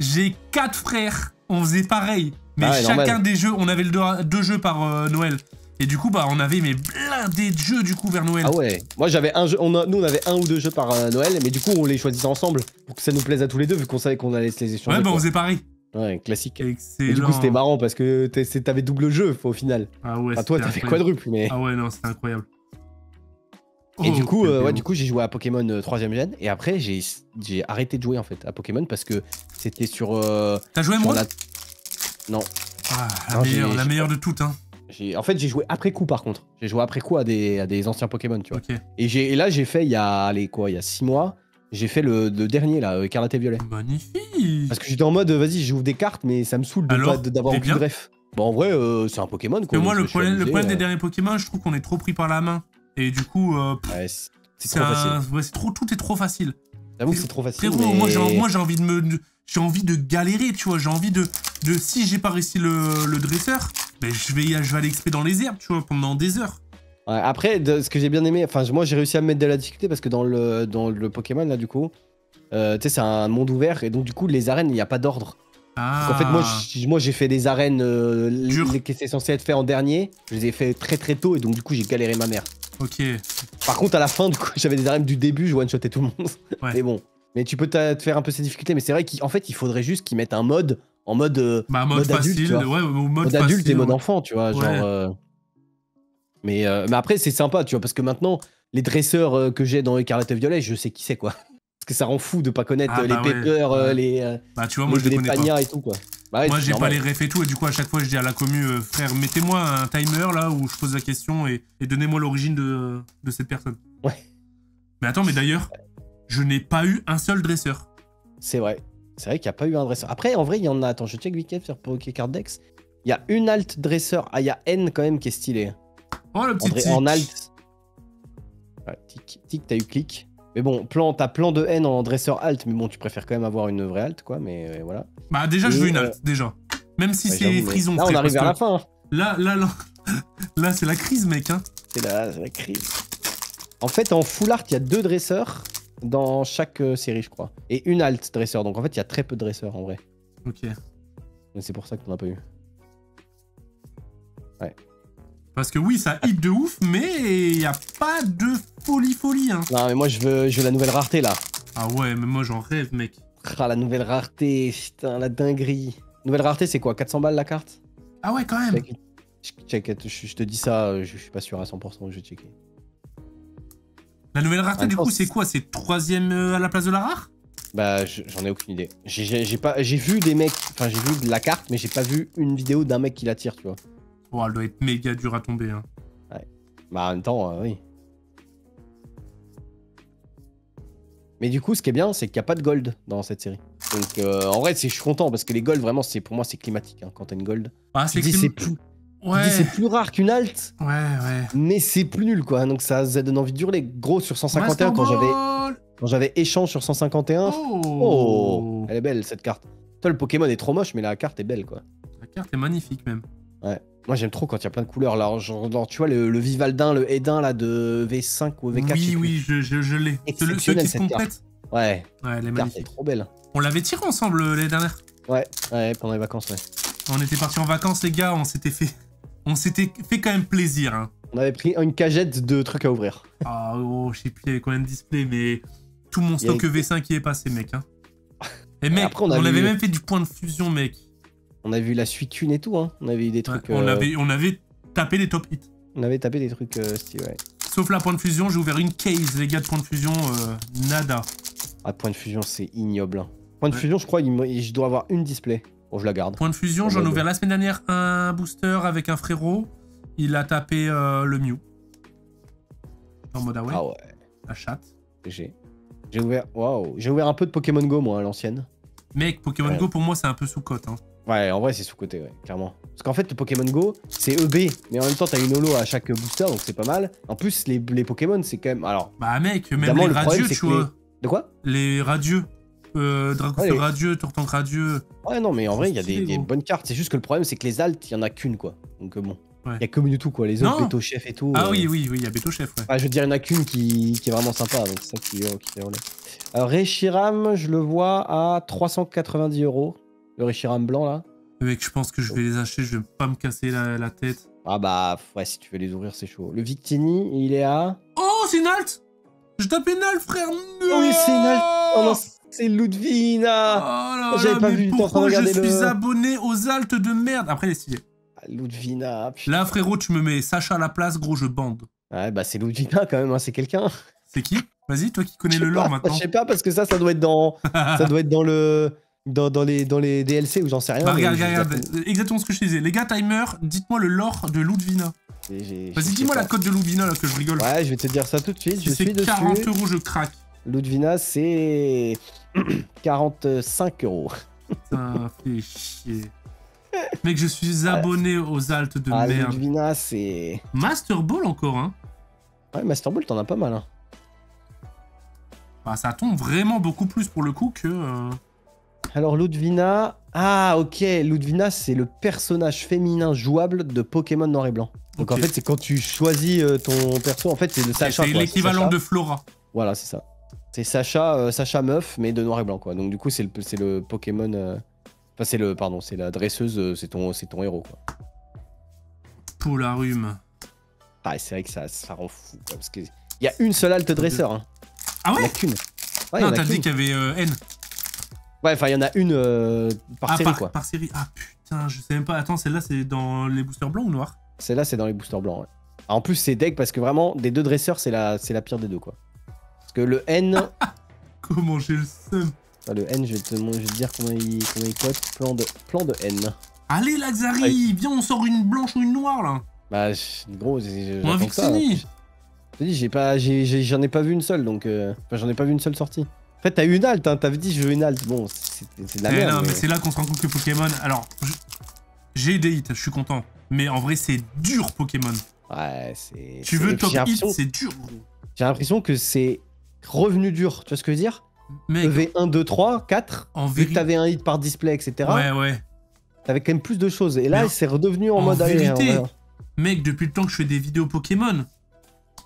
j'ai 4 frères. On faisait pareil. Mais chacun des jeux, on avait deux jeux par Noël. Et du coup, bah, on avait blindé de jeux du coup vers Noël. Ah ouais. Moi, j'avais un jeu. Nous, on avait 1 ou 2 jeux par Noël, mais du coup, on les choisissait ensemble pour que ça nous plaise à tous les deux, vu qu'on savait qu'on allait se les échanger. Ouais, bah, on faisait pareil. Ouais, classique. Excellent. Et du coup, c'était marrant parce que t'avais double jeu au final. Ah ouais. Enfin, toi, t'avais quadruple, mais. Ah ouais, non, c'était incroyable. Et du coup, j'ai joué à Pokémon 3ème gen. Et après, j'ai arrêté de jouer en fait à Pokémon parce que c'était sur. T'as joué moi Non. Ah, la meilleure de toutes, hein. En fait, j'ai joué après coup par contre. J'ai joué après coup à des anciens Pokémon, tu vois. Okay. Et là, j'ai fait il y a 6 mois. J'ai fait le dernier là, Écarlate et Violet. Magnifique. Parce que j'étais en mode, vas-y, j'ouvre des cartes, mais ça me saoule d'avoir aucun bref. Bon, en vrai, c'est un Pokémon quoi. Mais moi, le problème des derniers Pokémon, je trouve qu'on est trop pris par la main. Et du coup, ouais, c'est trop facile. Ouais, tout est trop facile. J'avoue que c'est trop facile. Frérot, mais... moi j'ai envie de galérer, tu vois. J'ai envie de si j'ai pas réussi le dresseur, ben je vais aller XP dans les herbes, tu vois, pendant des heures. Ouais, après, ce que j'ai bien aimé, enfin, moi j'ai réussi à me mettre de la difficulté parce que dans le Pokémon là, du coup, tu sais, c'est un monde ouvert et donc du coup, les arènes, il n'y a pas d'ordre. Ah. Donc, en fait, moi j'ai fait des arènes qui étaient censées être faites en dernier, je les ai fait très très tôt et donc du coup, j'ai galéré ma mère. Ok. Par contre, à la fin, du coup, j'avais des arènes du début, je one-shotais tout le monde. Ouais. Mais bon. Mais tu peux te faire un peu ces difficultés, mais c'est vrai qu'en fait, il faudrait juste qu'ils mettent un mode en mode mode facile, adulte, ouais, mode adulte et mode enfant, tu vois, genre. Mais après, c'est sympa, tu vois, parce que maintenant, les dresseurs que j'ai dans Écarlate et Violet, je sais qui c'est, quoi. Parce que ça rend fou de pas connaître les Pepper, les. Bah, tu vois, moi, je les connais pas. Et tout, quoi. Bah, ouais, moi, j'ai pas les refs et tout, et du coup, à chaque fois, je dis à la commu, frère, mettez-moi un timer là où je pose la question et donnez-moi l'origine de cette personne. Ouais. Mais attends, mais d'ailleurs, je n'ai pas eu un seul dresseur. C'est vrai. C'est vrai qu'il n'y a pas eu un dresseur. Après, en vrai, il y en a. Attends, je check week-end sur Pokécardex. Il y a une alt dresseur. Ah, il y a N quand même qui est stylé. Oh, le petit tic. En alt. Ouais, tic, t'as eu clic. Mais bon, t'as plan de N en dresseur alt, mais bon, tu préfères quand même avoir une vraie alt, quoi, mais voilà. Bah, déjà, je veux une alt, déjà. Même si c'est frison. Là, on arrive vers la fin. Là, c'est la crise, mec, hein. C'est la crise. En fait, en full art, il y a 2 dresseurs dans chaque série, je crois. Et une alt dresseur, donc en fait, il y a très peu de dresseurs, en vrai. Ok. C'est pour ça que t'en as pas eu. Ouais. Parce que oui, ça hit de ouf, mais il n'y a pas de folie, hein. Non, mais moi, je veux la nouvelle rareté, là. Ah ouais, mais moi, j'en rêve, mec. Ah, la nouvelle rareté, putain, la dinguerie. Nouvelle rareté, c'est quoi, 400 balles la carte? Ah ouais, quand même. Je te dis ça, je suis pas sûr à 100%, je vais checker. La nouvelle rareté, du coup, c'est quoi? C'est 3ème à la place de la rare? Bah, j'en ai aucune idée. J'ai vu des mecs, enfin, j'ai vu de la carte, mais j'ai pas vu une vidéo d'un mec qui la tire, tu vois. Oh, elle doit être méga dure à tomber, hein. Ouais. Bah, en même temps, oui. Mais du coup, ce qui est bien, c'est qu'il n'y a pas de gold dans cette série. Donc, en vrai, je suis content parce que les gold, vraiment, pour moi, c'est climatique hein, quand t'as une gold. Ah, c'est plus. Ouais. C'est plus rare qu'une alt. Ouais. Mais c'est plus nul, quoi. Donc, ça donne envie de hurler. Gros, sur 151, quand j'avais échange sur 151. Oh, elle est belle, cette carte. Toi, le Pokémon est trop moche, mais la carte est belle, quoi. La carte est magnifique, même. Ouais. Moi, j'aime trop quand il y a plein de couleurs. Là, genre, tu vois, le Vivaldin, le Edin là, de V5 ou V4. Oui, je l'ai. Ceux qui se complètent. Ouais. Ouais, elle est magnifique. Elle est trop belle. On l'avait tiré ensemble l'année dernière. Ouais, pendant les vacances, ouais. On était partis en vacances, les gars, on s'était fait quand même plaisir. Hein. On avait pris une cagette de trucs à ouvrir. Ah, oh, je sais plus, il y avait combien de displays, mais tout mon stock V5 y est passé, mec. Hein. Et mec, après, on avait même fait du point de fusion, mec. On a vu la suicune et tout, hein. On avait eu des trucs. On avait tapé des top hits. On avait tapé des trucs style, ouais. Sauf la point de fusion, j'ai ouvert une case, les gars, de point de fusion, nada. Ah, point de fusion, c'est ignoble. Hein. Point de fusion, je crois, je dois avoir une display. Bon, je la garde. Point de fusion, j'en ai ouvert la semaine dernière un booster avec un frérot. Il a tapé le Mew. En mode Ah ouais. La chatte. J'ai ouvert... Waouh. J'ai ouvert un peu de Pokémon Go, moi, à l'ancienne. Mec, Pokémon Go, pour moi, c'est un peu sous-cote. Hein. Ouais, en vrai, c'est sous-côté, ouais, clairement. Parce qu'en fait, le Pokémon Go, c'est EB. Mais en même temps, t'as une holo à chaque booster, donc c'est pas mal. En plus, les Pokémon, c'est quand même... Alors... Bah mec, même les radieux, tu vois. De quoi? Les radieux. Dracofeu radieux, Tourtank radieux. Ouais, non, mais en vrai, il y a des bonnes cartes. C'est juste que le problème, c'est que les altes, il y en a qu'une, quoi. Donc bon. Il y a que Mewtwo, quoi. Les autres, Beto Chef et tout. Ah oui, il y a Beto Chef, ouais. Ah, je veux dire, il y en a qu'une qui est vraiment sympa, donc c'est ça qui fait relais. Alors, Reshiram, je le vois à 390 €. Le Reshiram blanc, là. Mec, je pense que je vais les acheter, je vais pas me casser la tête. Ah bah, ouais, si tu veux les ouvrir, c'est chaud. Le Victini, il est à... Oh, c'est une alt! Je tapais une alt, frère! Non, oui, c'est une alt! Oh non, c'est Ludvina! Oh là j'avais pas vu. Pourquoi je suis abonné aux altes de merde? Après, les stylés. Ludvina, putain. Là, frérot, tu me mets Sacha à la place, gros, je bande. Ouais, bah c'est Ludvina quand même, hein, c'est quelqu'un. C'est qui? Vas-y, toi qui connais le lore maintenant. Je sais pas, parce que ça doit être dans... ça doit être dans le... Dans les DLC ou j'en sais rien. Bah, regarde, exactement ce que je te disais. Les gars, timer, dites-moi le lore de Ludvina. Vas-y, dis-moi la cote de Ludvina, là, que je rigole. Ouais, je vais te dire ça tout de suite. Si c'est 40 €, je craque. Ludvina, c'est 45 €. Putain, fait chier. Mec, je suis abonné aux altes de merde. Ludvina, c'est... Master Ball encore, hein. Ouais, Master Ball, t'en as pas mal, hein. Bah, ça tombe vraiment beaucoup plus pour le coup que... Alors, Ludvina... Ah, ok, Ludvina, c'est le personnage féminin jouable de Pokémon Noir et Blanc. Donc, en fait, c'est quand tu choisis ton perso, en fait, c'est le Sacha. C'est l'équivalent de Flora. Voilà, c'est ça. C'est Sacha, Sacha meuf, mais de Noir et Blanc, quoi. Donc, du coup, c'est le Pokémon... Enfin, c'est la dresseuse, c'est ton héros, quoi. Polarume. Ah, c'est vrai que ça rend fou, quoi. Parce qu'il y a une seule halte dresseur, hein. Ah ouais? Il y en a qu'une. Ouais, non, t'as dit qu'il y avait N. Ouais, enfin, il y en a une par série, quoi. Par série. Ah putain, je sais même pas. Attends, celle-là, c'est dans les boosters blancs ou noirs? Celle-là, c'est dans les boosters blancs, ouais. En plus, c'est deg parce que vraiment, des deux dresseurs, c'est la pire des deux, quoi. Parce que le N... Comment j'ai le seum. Le N, je vais te dire comment il cote. Plan de N. Allez, Laxari, viens, on sort une blanche ou une noire, là. Bah, gros, ou un Victini. Je te dis, j'en ai pas vu une seule, donc... Enfin, j'en ai pas vu une seule sortie. En fait, t'as eu une halte, hein, t'avais dit je veux une halte. Bon, c'est de la merde. Non, mais c'est là qu'on se rend compte que Pokémon... Alors, j'ai des hits, je suis content. Mais en vrai, c'est dur, Pokémon. Ouais, c'est... Tu veux top hit, c'est dur. J'ai l'impression que c'est revenu dur, tu vois ce que je veux dire? Mec, EV 1, 2, 3, 4, vu que t'avais un hit par display, etc. Ouais. T'avais quand même plus de choses. Et là, c'est redevenu en mode... vérité, mec, depuis le temps que je fais des vidéos Pokémon,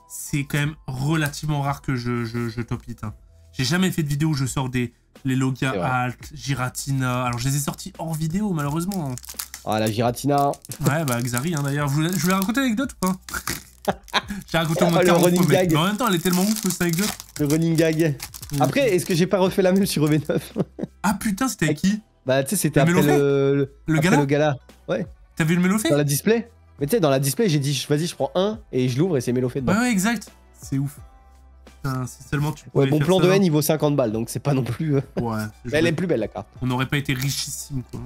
c'est quand même relativement rare que je top hit. Hein. J'ai jamais fait de vidéo où je sors les Logia Alt, Giratina. Alors, je les ai sortis hors vidéo, malheureusement. Ah, la Giratina. Ouais, bah, Xari, hein, d'ailleurs. Je voulais raconter l'anecdote ou pas? J'ai raconté en mode le running gag. Mais en même temps, elle est tellement ouf, cette anecdote. Le running gag. Après, est-ce que j'ai pas refait la même sur EV9? Ah putain, c'était avec qui? Bah, tu sais, c'était après le gala. Ouais. T'as vu le Mélofait? Dans la display. Mais tu sais, dans la display, j'ai dit, vas-y, je prends un et je l'ouvre et c'est Mélofait dedans. Ouais, exact. C'est ouf. Putain, si seulement tu ouais, bon plan de haine, il vaut 50 balles, donc c'est pas non plus... Ouais. Mais elle est plus belle, la carte. On n'aurait pas été richissime, quoi.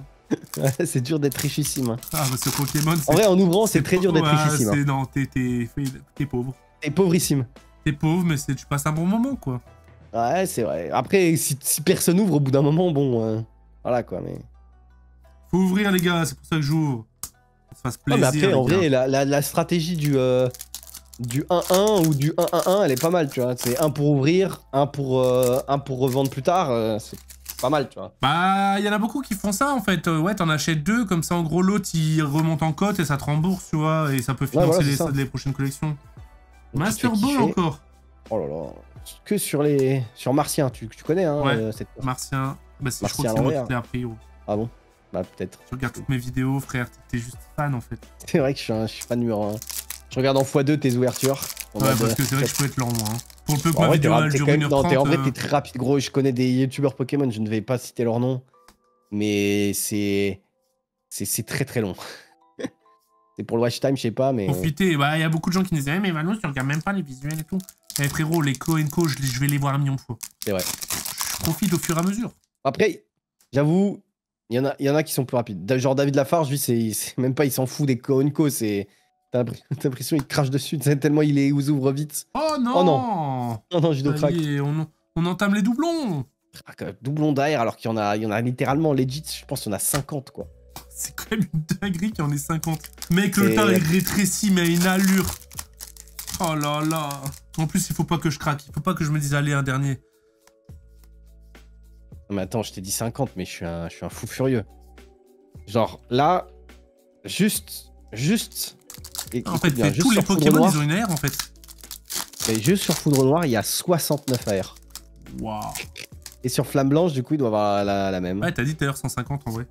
Ouais, c'est dur d'être richissime. Hein. Ah, bah ce Pokémon, en vrai, en ouvrant, c'est très dur d'être richissime. Hein. Non, t'es pauvre. T'es pauvrissime. T'es pauvre, mais tu passes un bon moment, quoi. Ouais, c'est vrai. Après, si personne ouvre, au bout d'un moment, bon... voilà, quoi, mais... Faut ouvrir, les gars, c'est pour ça que j'ouvre. Ça se fasse plaisir, mais après, en vrai, la stratégie du 1-1 ou du 1-1-1, elle est pas mal, tu vois. C'est un pour ouvrir, un pour revendre plus tard, c'est pas mal, tu vois. Bah, il y en a beaucoup qui font ça, en fait. Ouais, t'en achètes deux, comme ça, en gros, l'autre, il remonte en cote et ça te rembourse, tu vois, et ça peut financer les prochaines collections. Donc, Master Ball encore. Oh là là. Que sur Martien, tu connais, hein, ouais, Martien. Bah, je crois que c'est moi qui l'ai appris, gros. Ah bon? Bah, peut-être. Tu regardes toutes mes vidéos, frère, t'es juste fan, en fait. C'est vrai que je suis fan numéro 1. Je regarde en x2 tes ouvertures. Ouais, parce que c'est vrai que je peux être lent, moi. Hein. Pour le peu que ma vidéo elle dure 1h30. En vrai, t'es très rapide, gros. Je connais des youtubeurs Pokémon, je ne vais pas citer leur nom. Mais c'est très très long. C'est pour le watch time, je sais pas, mais... Profitez, bah, il y a beaucoup de gens qui me disaient, mais Manos, tu regardes même pas les visuels et tout. Eh frérot, les co and co, je vais les voir un million de fois. C'est vrai. Je profite au fur et à mesure. Après, j'avoue, Il y en a qui sont plus rapides. Genre David Lafarge, lui, c'est même pas, il s'en fout des co. T'as l'impression qu'il crache dessus, tellement il les ouvre vite. Oh non! Oh non! Non, non, judo crack. On entame les doublons! Doublon derrière, alors qu'il y en a littéralement legit, je pense qu'il y en a 50, quoi. C'est quand même une dinguerie qu'il y en ait 50. Mec, le tas est rétréci, mais à une allure. Oh là là. En plus, il faut pas que je craque. Il faut pas que je me dise, allez, un dernier. Mais attends, je t'ai dit 50, mais je suis un fou furieux. Genre, là, juste... En fait, tous les Pokémon, ils ont une AR, en fait. Mais juste sur Foudre Noire, il y a 69 AR. Waouh. Et sur Flamme Blanche, du coup, il doit avoir la même. Ouais, t'as dit tout à l'heure 150, en vrai.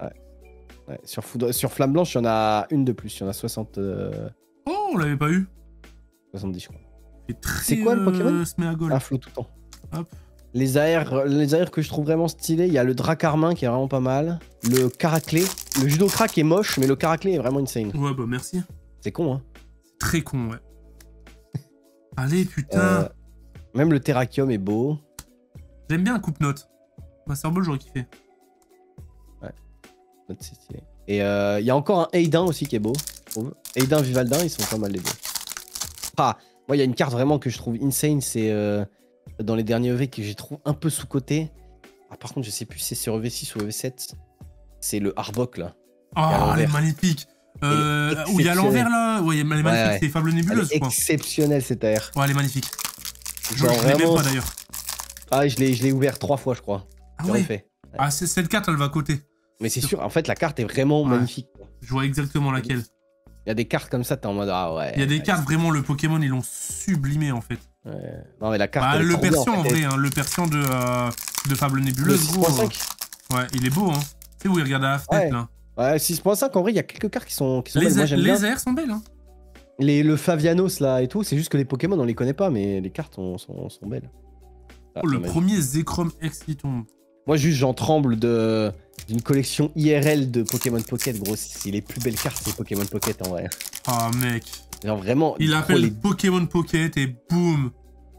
Ouais. Sur Flamme Blanche, il y en a une de plus. Il y en a 60... Oh, on l'avait pas eu. 70, je crois. C'est quoi le Pokémon? Un flot tout le temps. Hop. Les AR que je trouve vraiment stylés, il y a le Dracarmin qui est vraiment pas mal. Le Caraclé. Le Judo Crack est moche, mais le Caraclé est vraiment insane. Ouais, bah merci. C'est con, hein. Très con, ouais. Allez, putain. Même le Terrakium est beau. J'aime bien un coupe-note. Master Ball, j'aurais kiffé. Ouais. C'est stylé. Et il y a encore un Aidin aussi qui est beau, je trouve. Aidin, Vivaldin, ils sont pas mal les deux. Ah, moi, il y a une carte vraiment que je trouve insane, c'est dans les derniers EV que j'ai trouvé un peu sous-côté. Ah, par contre, je sais plus si c'est sur EV6 ou EV7. C'est le Arbok, là. Oh, elle est magnifique. Où il y a l'envers, là. Ouais, elle est magnifique, c'est Fable Nébuleuse, je crois. Exceptionnel, cette AR. Ouais, elle est magnifique. Je l'ai l'ai même pas, d'ailleurs. Ah, je l'ai ouvert 3 fois, je crois. Ah ouais. Ouais. Ah, cette carte, elle va à côté. Mais c'est sûr, en fait, la carte est vraiment magnifique. Je vois exactement laquelle. Il y a des cartes comme ça, t'es en mode ah ouais. Il y a des cartes vraiment, le Pokémon, ils l'ont sublimé en fait. Ouais. Non, mais la carte. Le Persian en vrai, hein, le Persian de Fable Nébuleuse. 6.5. Ouais, il est beau, hein. Tu sais où il regarde à la fenêtre là. Ouais, 6.5, en vrai, il y a quelques cartes qui sont belles. Moi, les airs sont belles, hein. Le Favianos là et tout, c'est juste que les Pokémon on les connaît pas, mais les cartes sont belles. Ah, le premier Zekrom X qui tombe. Moi, juste, j'en tremble d'une collection IRL de Pokémon Pocket, gros. C'est les plus belles cartes, les Pokémon Pocket, en vrai. Ah, mec. Genre, vraiment... Il appelle les Pokémon Pocket et boum.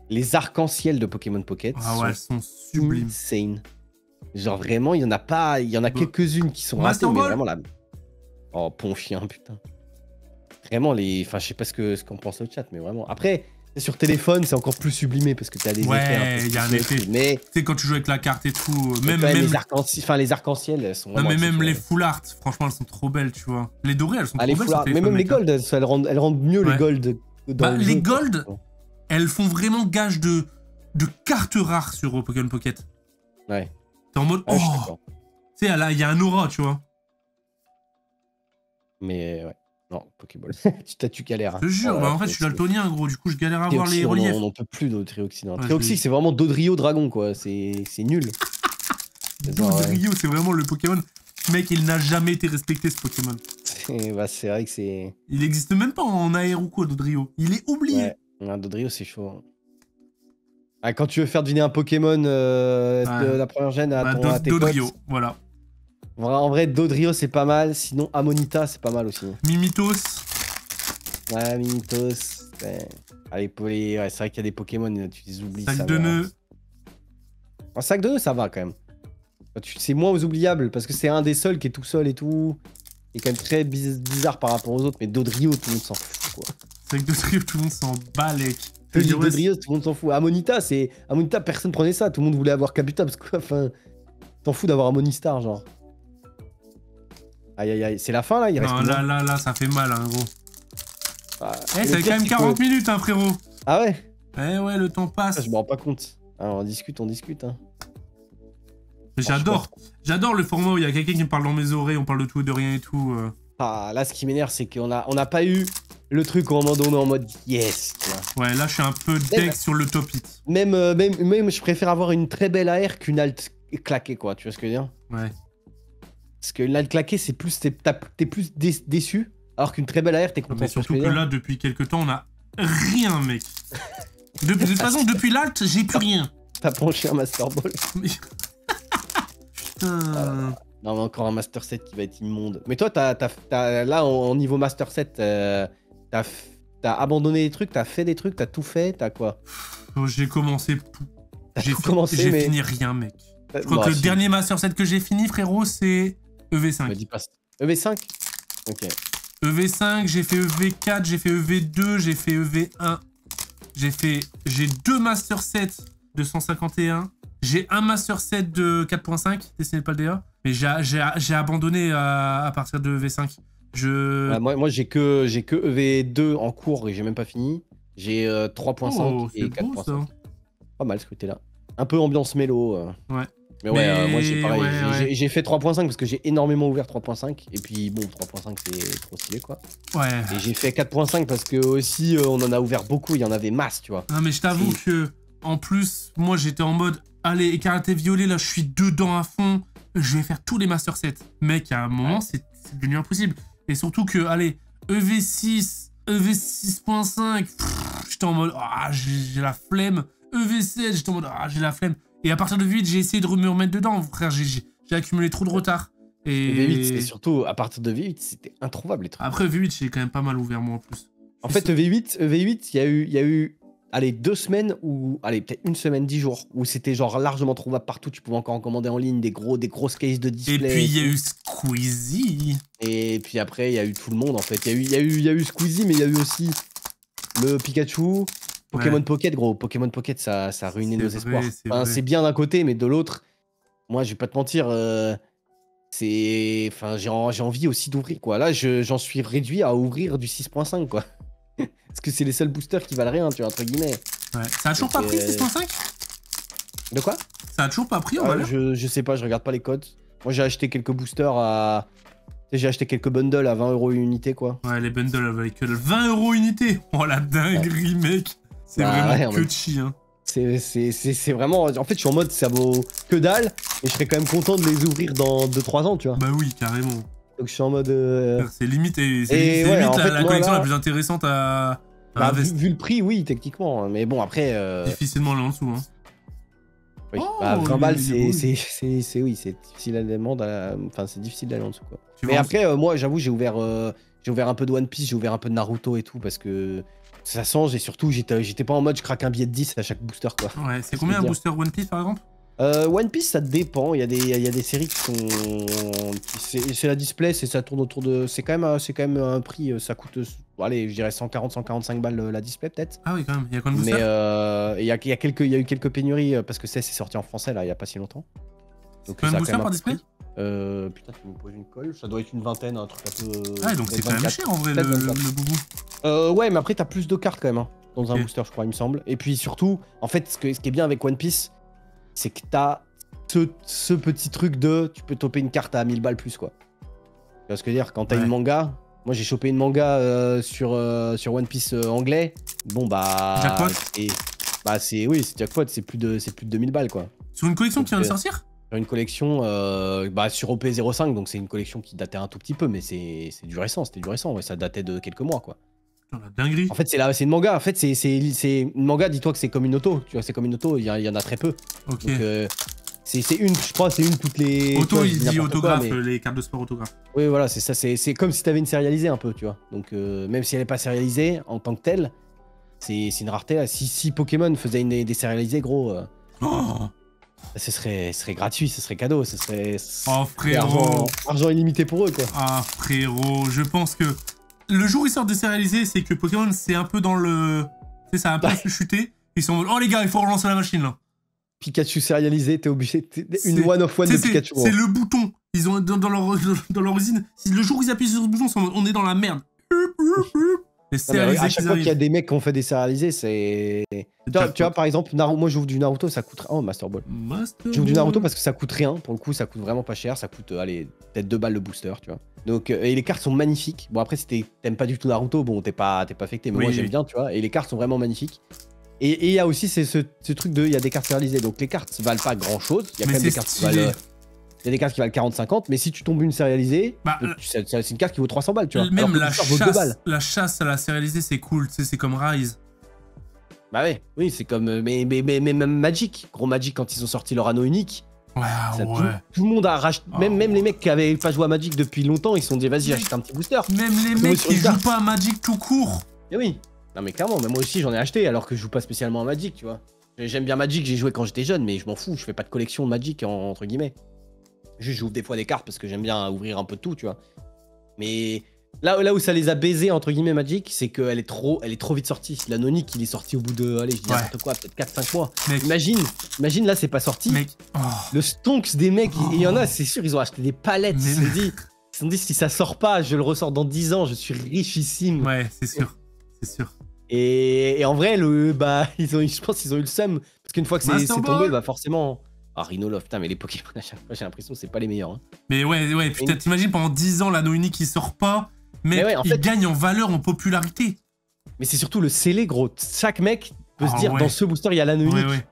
Les arcs-en-ciel de Pokémon Pocket elles sont sublimes. Insane. Genre, vraiment, il y en a pas... Il y en a quelques-unes qui sont ratées, mais vraiment là... Oh, Ponchien, putain. Vraiment, Enfin, je sais pas ce qu'on pense au chat, mais vraiment... Après... Sur téléphone, c'est encore plus sublimé parce que t'as des effets. Ouais, il y a un effet. Mais tu sais, quand tu joues avec la carte et tout, même les arcs-en-ciel, elles sont. Non, mais même les full art, franchement, elles sont trop belles, tu vois. Les dorées, elles sont trop belles. Mais même les gold, elles rendent mieux les gold. Les gold, elles font vraiment gage de cartes rares sur Pokémon Pocket. Ouais. T'es en mode, oh. Tu sais, là, il y a un aura, tu vois. Mais ouais. Non, Pokéball. tu galères. Je te jure, en fait, je suis daltonien, gros. Du coup, je galère à voir les reliefs. On n'en peut plus de Trioxy. Trioxy, c'est vraiment Dodrio Dragon, quoi. C'est nul. Dodrio, c'est vraiment le Pokémon. Mec, il n'a jamais été respecté, ce Pokémon. C'est vrai que c'est... Il existe même pas en AR ou quoi, Dodrio. Il est oublié. Ouais, Dodrio, c'est chaud. Ah, quand tu veux faire deviner un Pokémon de la première gène à tes Dodrio, potes, voilà. En vrai, Dodrio, c'est pas mal. Sinon, Amonita, c'est pas mal aussi. Mimitos. Ouais, Mimitos. Ouais. Allez, c'est vrai qu'il y a des Pokémon, tu les oublies. Sac de nœuds. Un sac de nœuds, ça va quand même. C'est moins oubliable parce que c'est un des seuls qui est tout seul et tout. Il est quand même très bizarre par rapport aux autres. Mais Dodrio, tout le monde s'en fout, quoi. C'est que Dodrio, tout le monde s'en bat, les... Dodrio, tout le monde s'en fout. Amonita, personne prenait ça. Tout le monde voulait avoir Kabuta parce que, enfin, t'en fous d'avoir Amonistar, genre. Aïe aïe aïe, c'est la fin là, il reste. Non, là, ça fait mal, hein, gros. Ça fait quand même 40 minutes, hein, frérot. Ah ouais? Ouais, le temps passe. Je me rends pas compte. Alors, on discute, hein. J'adore le format où il y a quelqu'un qui me parle dans mes oreilles, on parle de tout et de rien et tout. Ah, là, ce qui m'énerve, c'est qu'on n'a pas eu le truc où on est en mode yes. Ouais, là, je suis un peu deck sur le top hit. Même, je préfère avoir une très belle AR qu'une alt claquée, quoi. Tu vois ce que je veux dire? Ouais. Parce que l'alt claquée, c'est plus, t'es plus déçu, alors qu'une très belle AR, t'es content. Mais surtout que là, depuis quelques temps, on a rien, mec. De toute façon, depuis l'alt, j'ai plus rien. T'as penché un Master Ball. Putain. Non, mais encore un Master 7 qui va être immonde. Mais toi, là, au niveau Master 7, t'as abandonné des trucs, t'as fait des trucs, t'as tout fait, t'as quoi? J'ai commencé... J'ai fini rien, mec. Je crois que le dernier Master 7 que j'ai fini, frérot, c'est EV5. Me dis pas... EV5? Ok. EV5, j'ai fait EV4, j'ai fait EV2, j'ai fait EV1. J'ai 2 Master 7 de 151. J'ai un Master 7 de 4.5, dessiné pas le DA. Mais j'ai abandonné à partir de EV5. Moi j'ai que EV2 en cours et j'ai même pas fini. J'ai 3.5 et 4.5. Bon, pas mal ce côté-là. Un peu ambiance mélo. Ouais. Mais ouais, moi j'ai pareil. J'ai fait 3.5 parce que j'ai énormément ouvert 3.5. Et puis bon, 3.5 c'est trop stylé quoi. Ouais. Et j'ai fait 4.5 parce que aussi on en a ouvert beaucoup, il y en avait masse, tu vois. Non mais je t'avoue que en plus, moi j'étais en mode allez, écarté violet, là je suis dedans à fond. Je vais faire tous les Master 7. Mec, à un moment, c'est devenu impossible. Et surtout que, allez, EV6, EV6.5, j'étais en mode, ah, j'ai la flemme. EV7, j'étais en mode, ah, j'ai la flemme. Et à partir de V8, j'ai essayé de me remettre dedans, frère, j'ai accumulé trop de retard. Et V8, c'était surtout, à partir de V8, c'était introuvable les trucs. Après V8, j'ai quand même pas mal ouvert moi en plus. En fait, V8, il y a eu, allez, 2 semaines ou, allez, peut-être 1 semaine, 10 jours, où c'était genre largement trouvable partout. Tu pouvais encore en commander en ligne des grosses cases de display. Et puis il y a eu Squeezie. Et puis après, il y a eu tout le monde en fait. Il y a eu Squeezie, mais il y a eu aussi le Pikachu. Pokémon Pocket, gros. Pokémon Pocket, ça a ruiné nos espoirs. Enfin, c'est bien d'un côté, mais de l'autre, moi, je vais pas te mentir, enfin, j'ai envie aussi d'ouvrir, quoi. Là, j'en suis réduit à ouvrir du 6.5, quoi. Parce que c'est les seuls boosters qui valent rien, tu vois, entre guillemets. Ouais. Ça a toujours pas pris 6.5? De quoi? Ça a toujours pas pris en valeur? Je sais pas, je regarde pas les codes. Moi, j'ai acheté quelques boosters à... J'ai acheté quelques bundles à 20 € une unité, quoi. Ouais, les bundles avec 20 € unité. Oh la dinguerie, mec. C'est vraiment que chi, hein. C'est vraiment... En fait, je suis en mode, ça vaut que dalle, et je serais quand même content de les ouvrir dans 2-3 ans, tu vois. Bah oui, carrément. Donc je suis en mode... C'est limite, la collection la plus intéressante à vu le prix, oui, techniquement. Mais bon, après... Difficilement aller en dessous, hein. Oui. Oh, 20 balles, c'est difficile à demander. Enfin, c'est difficile d'aller en dessous, quoi. Mais après, moi, j'avoue, j'ai ouvert un peu de One Piece, j'ai ouvert un peu de Naruto et tout, parce que ça change, et surtout, j'étais pas en mode je craque un billet de 10 à chaque booster, quoi. Ouais, c'est combien un booster One Piece, par exemple? One Piece, ça dépend. Il y a des séries qui sont... C'est la display, ça tourne autour de... C'est quand même un prix, ça coûte... Allez, je dirais 140-145 balles la display, peut-être. Ah oui, quand même. Il y a combien de boosters? Mais il y a eu quelques pénuries, parce que c'est sorti en français, là, il y a pas si longtemps. Donc, combien de boosters par display? Putain, tu me poses une colle. Ça doit être une vingtaine, un truc un peu... Ah, donc c'est quand même cher, en vrai, le boubou. Ouais, mais après, t'as plus de cartes, quand même, hein, dans un booster, je crois, il me semble. Et puis, surtout, en fait, ce qui est bien avec One Piece, c'est que t'as ce petit truc de... Tu peux toper une carte à 1000 balles plus, quoi. Tu vois ce que je veux dire? Quand t'as une manga... Moi, j'ai chopé une manga sur One Piece anglais. Bon, bah... Jackpot. Bah, oui, c'est jackpot. C'est plus de 2000 balles, quoi. Sur une collection qui vient de sortir? Sur une collection... bah, sur OP05, donc c'est une collection qui datait un tout petit peu, mais c'est du récent. C'était du récent, ouais. Ça datait de quelques mois, quoi. Putain, la dinguerie. En fait, c'est une manga. En fait, c'est une manga, dis-toi que c'est comme une auto. Tu vois, c'est comme une auto, il y en a très peu. Ok. Donc, je crois, c'est une toutes les... Auto, il dit autographe, les cartes de sport autographe. Oui, voilà, c'est ça. C'est comme si t'avais une sérialisée un peu, tu vois. Donc, même si elle n'est pas sérialisée en tant que telle, c'est une rareté. Si Pokémon faisait des sérialisés, gros, ce serait gratuit, ce serait cadeau, ce serait... Oh, frérot. Argent illimité pour eux, quoi. Ah, frérot, je pense que le jour où ils sortent des sérialisés, c'est que Pokémon, c'est un peu dans le... Tu sais, ça a un peu chuté. Ils sont en mode, oh les gars, il faut relancer la machine, là. Pikachu sérialisé, t'es obligé. Une one of one de Pikachu. C'est le bouton. Ils ont dans leur usine. Si le jour où ils appuient sur ce bouton, on est dans la merde. Les sérialisés. À chaque fois qu'il y a des mecs qui ont fait des sérialisés, c'est. Tu vois, par exemple, moi j'ouvre du Naruto, ça coûte. Oh, Master Ball. J'ouvre du Naruto parce que ça coûte rien. Pour le coup, ça coûte vraiment pas cher. Ça coûte, allez, peut-être 2 balles le booster, tu vois. Donc, et les cartes sont magnifiques. Bon, après, si t'aimes pas du tout Naruto, bon, t'es pas affecté. Mais moi, j'aime bien, tu vois. Et les cartes sont vraiment magnifiques. Et il y a aussi ce truc de... Il y a des cartes sérialisées, donc les cartes valent pas grand-chose. Il y a quand même des cartes qui valent... Il y a des cartes qui valent 40-50, mais si tu tombes une sérialisée, c'est une carte qui vaut 300 balles, tu vois. Même la chasse à la sérialisée, c'est cool, tu sais, c'est comme Rise. Bah ouais, oui, c'est comme... Mais même Magic, gros Magic, quand ils ont sorti leur anneau unique, tout le monde a racheté... Même les mecs qui avaient pas joué à Magic depuis longtemps, ils se sont dit, vas-y, achète un petit booster. Même les mecs qui jouent pas à Magic tout court. Et oui. Non mais clairement, mais moi aussi j'en ai acheté alors que je joue pas spécialement à Magic, tu vois. J'aime bien Magic, j'ai joué quand j'étais jeune, mais je m'en fous, je fais pas de collection de Magic entre guillemets. Juste, j'ouvre des fois des cartes parce que j'aime bien ouvrir un peu de tout, tu vois. Mais là où ça les a baisés, entre guillemets, Magic, c'est qu'elle est trop vite sortie. La Nonic, il est sorti au bout de, allez, je dis n'importe quoi, peut-être 4-5 mois. Mec. Imagine là, c'est pas sorti. Mec. Oh. Le stonks des mecs, il y en a, c'est sûr, ils ont acheté des palettes. Mais Ils se sont dit, si ça sort pas, je le ressors dans 10 ans, je suis richissime. Ouais, c'est sûr. C'est sûr. Et en vrai, je pense qu'ils ont eu le seum. Parce qu'une fois que c'est tombé, bah forcément. Ah, Rhinolove, putain, mais les Pokémon à chaque fois, j'ai l'impression que c'est pas les meilleurs. Hein. Mais ouais, putain, t'imagines pendant 10 ans, l'anneau unique il sort pas, mais ouais, il gagne en valeur, en popularité. Mais c'est surtout le scellé, gros. Chaque mec peut se dire, dans ce booster, il y a l'anneau unique. Ouais.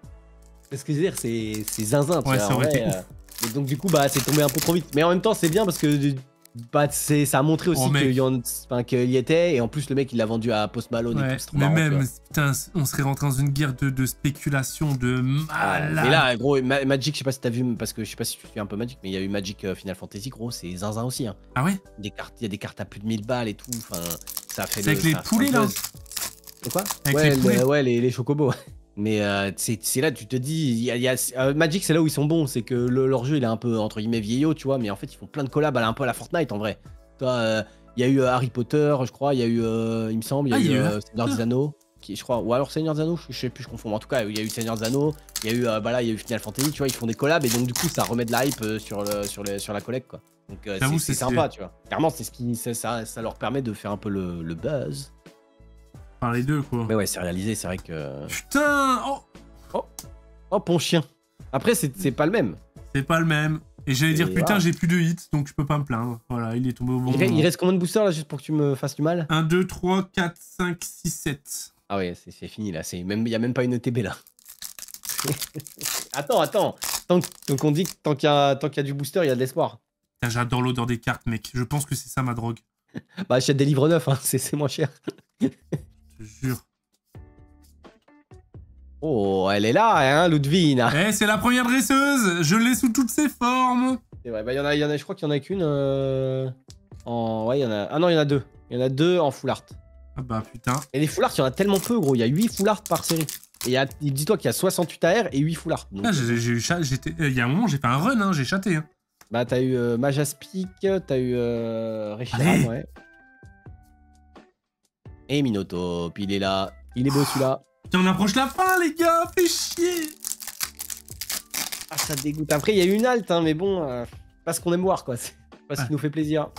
Ce que je veux dire, c'est zinzin. Ouais, ça aurait été ouf. Et donc, du coup, bah, c'est tombé un peu trop vite. Mais en même temps, c'est bien parce que. Bah, ça a montré aussi qu'il y était, et en plus le mec il l'a vendu à Post Malone et tout. Mais marrant, même, putain, on serait rentré dans une guerre de spéculation de malade. Mais là, gros, Magic, je sais pas si t'as vu, parce que je sais pas si tu fais un peu Magic, mais il y a eu Magic Final Fantasy, gros, c'est zinzin aussi. Hein. Ah ouais? Il y a des cartes à plus de 1000 balles et tout, enfin, ça a fait. C'est avec les poulets là? C'est quoi? Ouais, les chocobos. Mais c'est là, tu te dis, Magic, c'est là où ils sont bons, c'est que leur jeu, il est un peu, entre guillemets, vieillot, tu vois, mais en fait, ils font plein de collabs, un peu à la Fortnite, en vrai. Toi, il y a eu Harry Potter, je crois, il y a eu, il me semble, il y a eu Seigneur des Anneaux, je crois, ou alors Seigneur des Anneaux, je sais plus, je confonds. En tout cas, il y a eu Seigneur des Anneaux, il y a eu, il y a eu Final Fantasy, tu vois, ils font des collabs, et donc, du coup, ça remet de la hype sur la collecte, quoi. Donc, c'est sympa, tu vois. Clairement, c'est ce qui, ça leur permet de faire un peu le buzz. Par les deux, quoi. Mais ouais, c'est réalisé, c'est vrai que... Putain! Oh, pon chien. Après, c'est pas le même. C'est pas le même. Et j'allais dire, putain, j'ai plus de hits, donc je peux pas me plaindre. Voilà, il est tombé au bon moment. Il reste combien de boosters, là, juste pour que tu me fasses du mal? 1, 2, 3, 4, 5, 6, 7. Ah ouais, c'est fini, là. Il y a même pas une ETB, là. Attends. Donc on dit que tant qu'il y a du booster, il y a de l'espoir. J'adore l'odeur des cartes, mec. Je pense que c'est ça, ma drogue. Bah, achète des livres neufs, hein. C'est moins cher. Je jure. Oh, elle est là, hein, Ludwig. Eh, c'est la première dresseuse. Je l'ai sous toutes ses formes. C'est vrai, bah, je crois qu'il y en a qu'une Ouais, il y en a... Ah non, il y en a deux. Il y en a deux en full art. Ah bah, putain. Et les full art, il y en a tellement peu, gros. Il y a 8 full art par série. Et dis-toi qu'il y a 68 AR et 8 full art. Donc... Ah, il y a un moment, j'ai fait un run, hein, j'ai chaté. Hein. Bah, t'as eu Majaspic, t'as eu Reshiram, ouais. Et Minotaur, puis il est là. Il est beau celui-là. Putain, on approche la fin, les gars, fais chier. Ah, ça dégoûte. Après, il y a eu une halte, hein, mais bon, pas ce qu'on aime voir, quoi. C'est pas ce qui nous fait plaisir.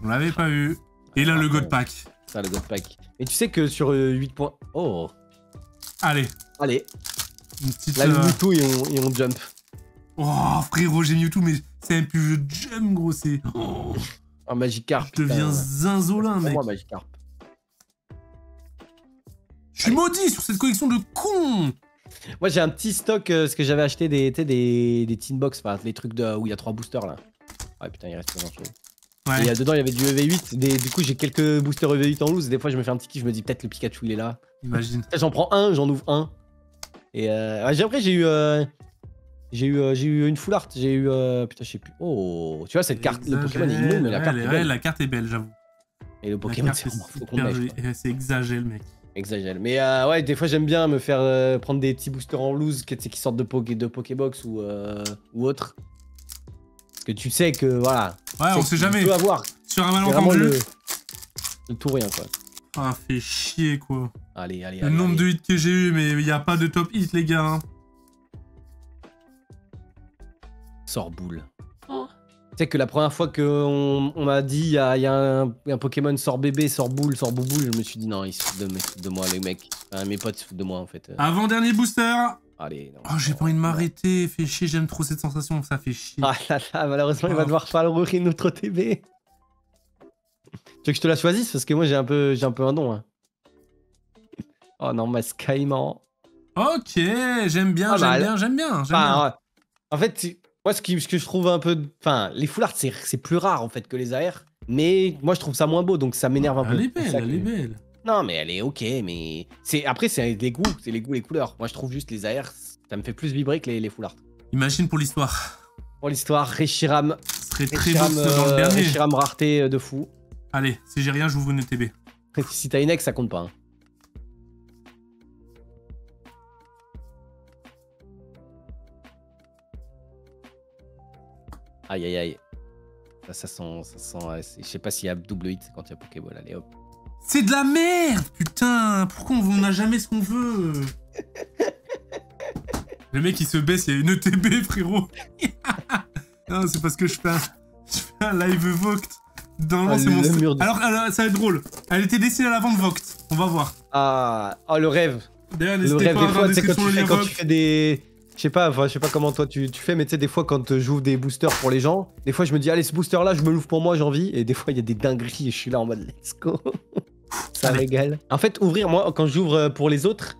On l'avait pas eu. Et là, le God Pack. Ça, le God Pack. Et tu sais que sur 8 points... Oh. Allez. Une petite... Là, le Mewtwo et on jump. Oh, frérot, j'ai Mewtwo, mais c'est un plus jeu de jump, gros, c'est... Oh, Magikarp. Je deviens zinzolin, mec. Moi, Magikarp. Je suis maudit sur cette collection de cons. Moi, j'ai un petit stock, parce que j'avais acheté des tin box, enfin, les trucs où il y a 3 boosters, là. Ouais, putain, il reste pas grand-chose. Ouais. Et dedans, il y avait du EV8. Du coup, j'ai quelques boosters EV8 en loose. Des fois, je me fais un petit kiff, je me dis peut-être le Pikachu, il est là. Imagine. J'en prends un, j'en ouvre un. Et après, j'ai eu une full art. J'ai eu. Putain, je sais plus. Oh, tu vois, cette carte, le Pokémon est immonde, mais la carte est belle. La carte est belle, j'avoue. Et le Pokémon, c'est c'est exagère, mec. Exagère. Mais ouais, des fois, j'aime bien me faire prendre des petits boosters en loose qui sortent de Pokébox ou autre. Parce que tu sais que, voilà. Ouais, on sait jamais. Tu peux avoir. Sur un malentendu. Le tout rien, quoi. Ah, fait chier, quoi. Allez. Le nombre de hits que j'ai eu, mais il n'y a pas de top hit, les gars. Hein. Sort boule. Oh. Tu sais que la première fois qu'on m'a dit il y a un Pokémon sort bébé, sort boule, sort bouboule, je me suis dit non, ils se foutent de moi, les mecs. Enfin, mes potes se foutent de moi, en fait. Avant-dernier booster. Allez, non. Oh, j'ai pas envie de m'arrêter, fait chier, j'aime trop cette sensation, ça fait chier. Ah là là, malheureusement, il va devoir parcourir notre TB. Tu veux que je te la choisisse? Parce que moi, j'ai un peu un don. Hein. Oh non, ma Skyman. Ok, j'aime bien. En fait, moi, ce que je trouve un peu... Enfin, les full art, c'est plus rare, en fait, que les AR. Mais moi, je trouve ça moins beau, donc ça m'énerve un peu. Elle est belle. Non, mais elle est ok, mais... Après, c'est les goûts, les couleurs. Moi, je trouve juste les AR, ça me fait plus vibrer que les full art. Imagine pour l'histoire. Pour l'histoire, Reshiram. Ce serait très beau dans le dernier. Reshiram rareté de fou. Allez, si j'ai rien, j'ouvre une ETB. Si t'as une ex, ça compte pas. Hein. Aïe, aïe, aïe. Ça sent... je sais pas s'il y a double hit quand il y a Pokéball. Allez, hop. C'est de la merde, putain. Pourquoi on n'a jamais ce qu'on veut? Le mec, il se baisse, il y a une ETB, frérot. Non, c'est parce que je fais un live Voct. Normalement, c'est mon style. Alors, ça va être drôle. Elle était dessinée à l'avant de Voct. On va voir. Ah, le rêve. D'ailleurs, Le n'hésitez rêve, pas à des fois, dans la tu sais, description quand tu fais des... Je sais pas comment toi tu fais, mais tu sais, des fois, quand j'ouvre des boosters pour les gens, des fois, je me dis, allez, ce booster-là, je me l'ouvre pour moi, j'ai envie. Et des fois, il y a des dingueries et je suis là en mode, let's go. Ça régale. En fait, ouvrir, moi, quand j'ouvre pour les autres,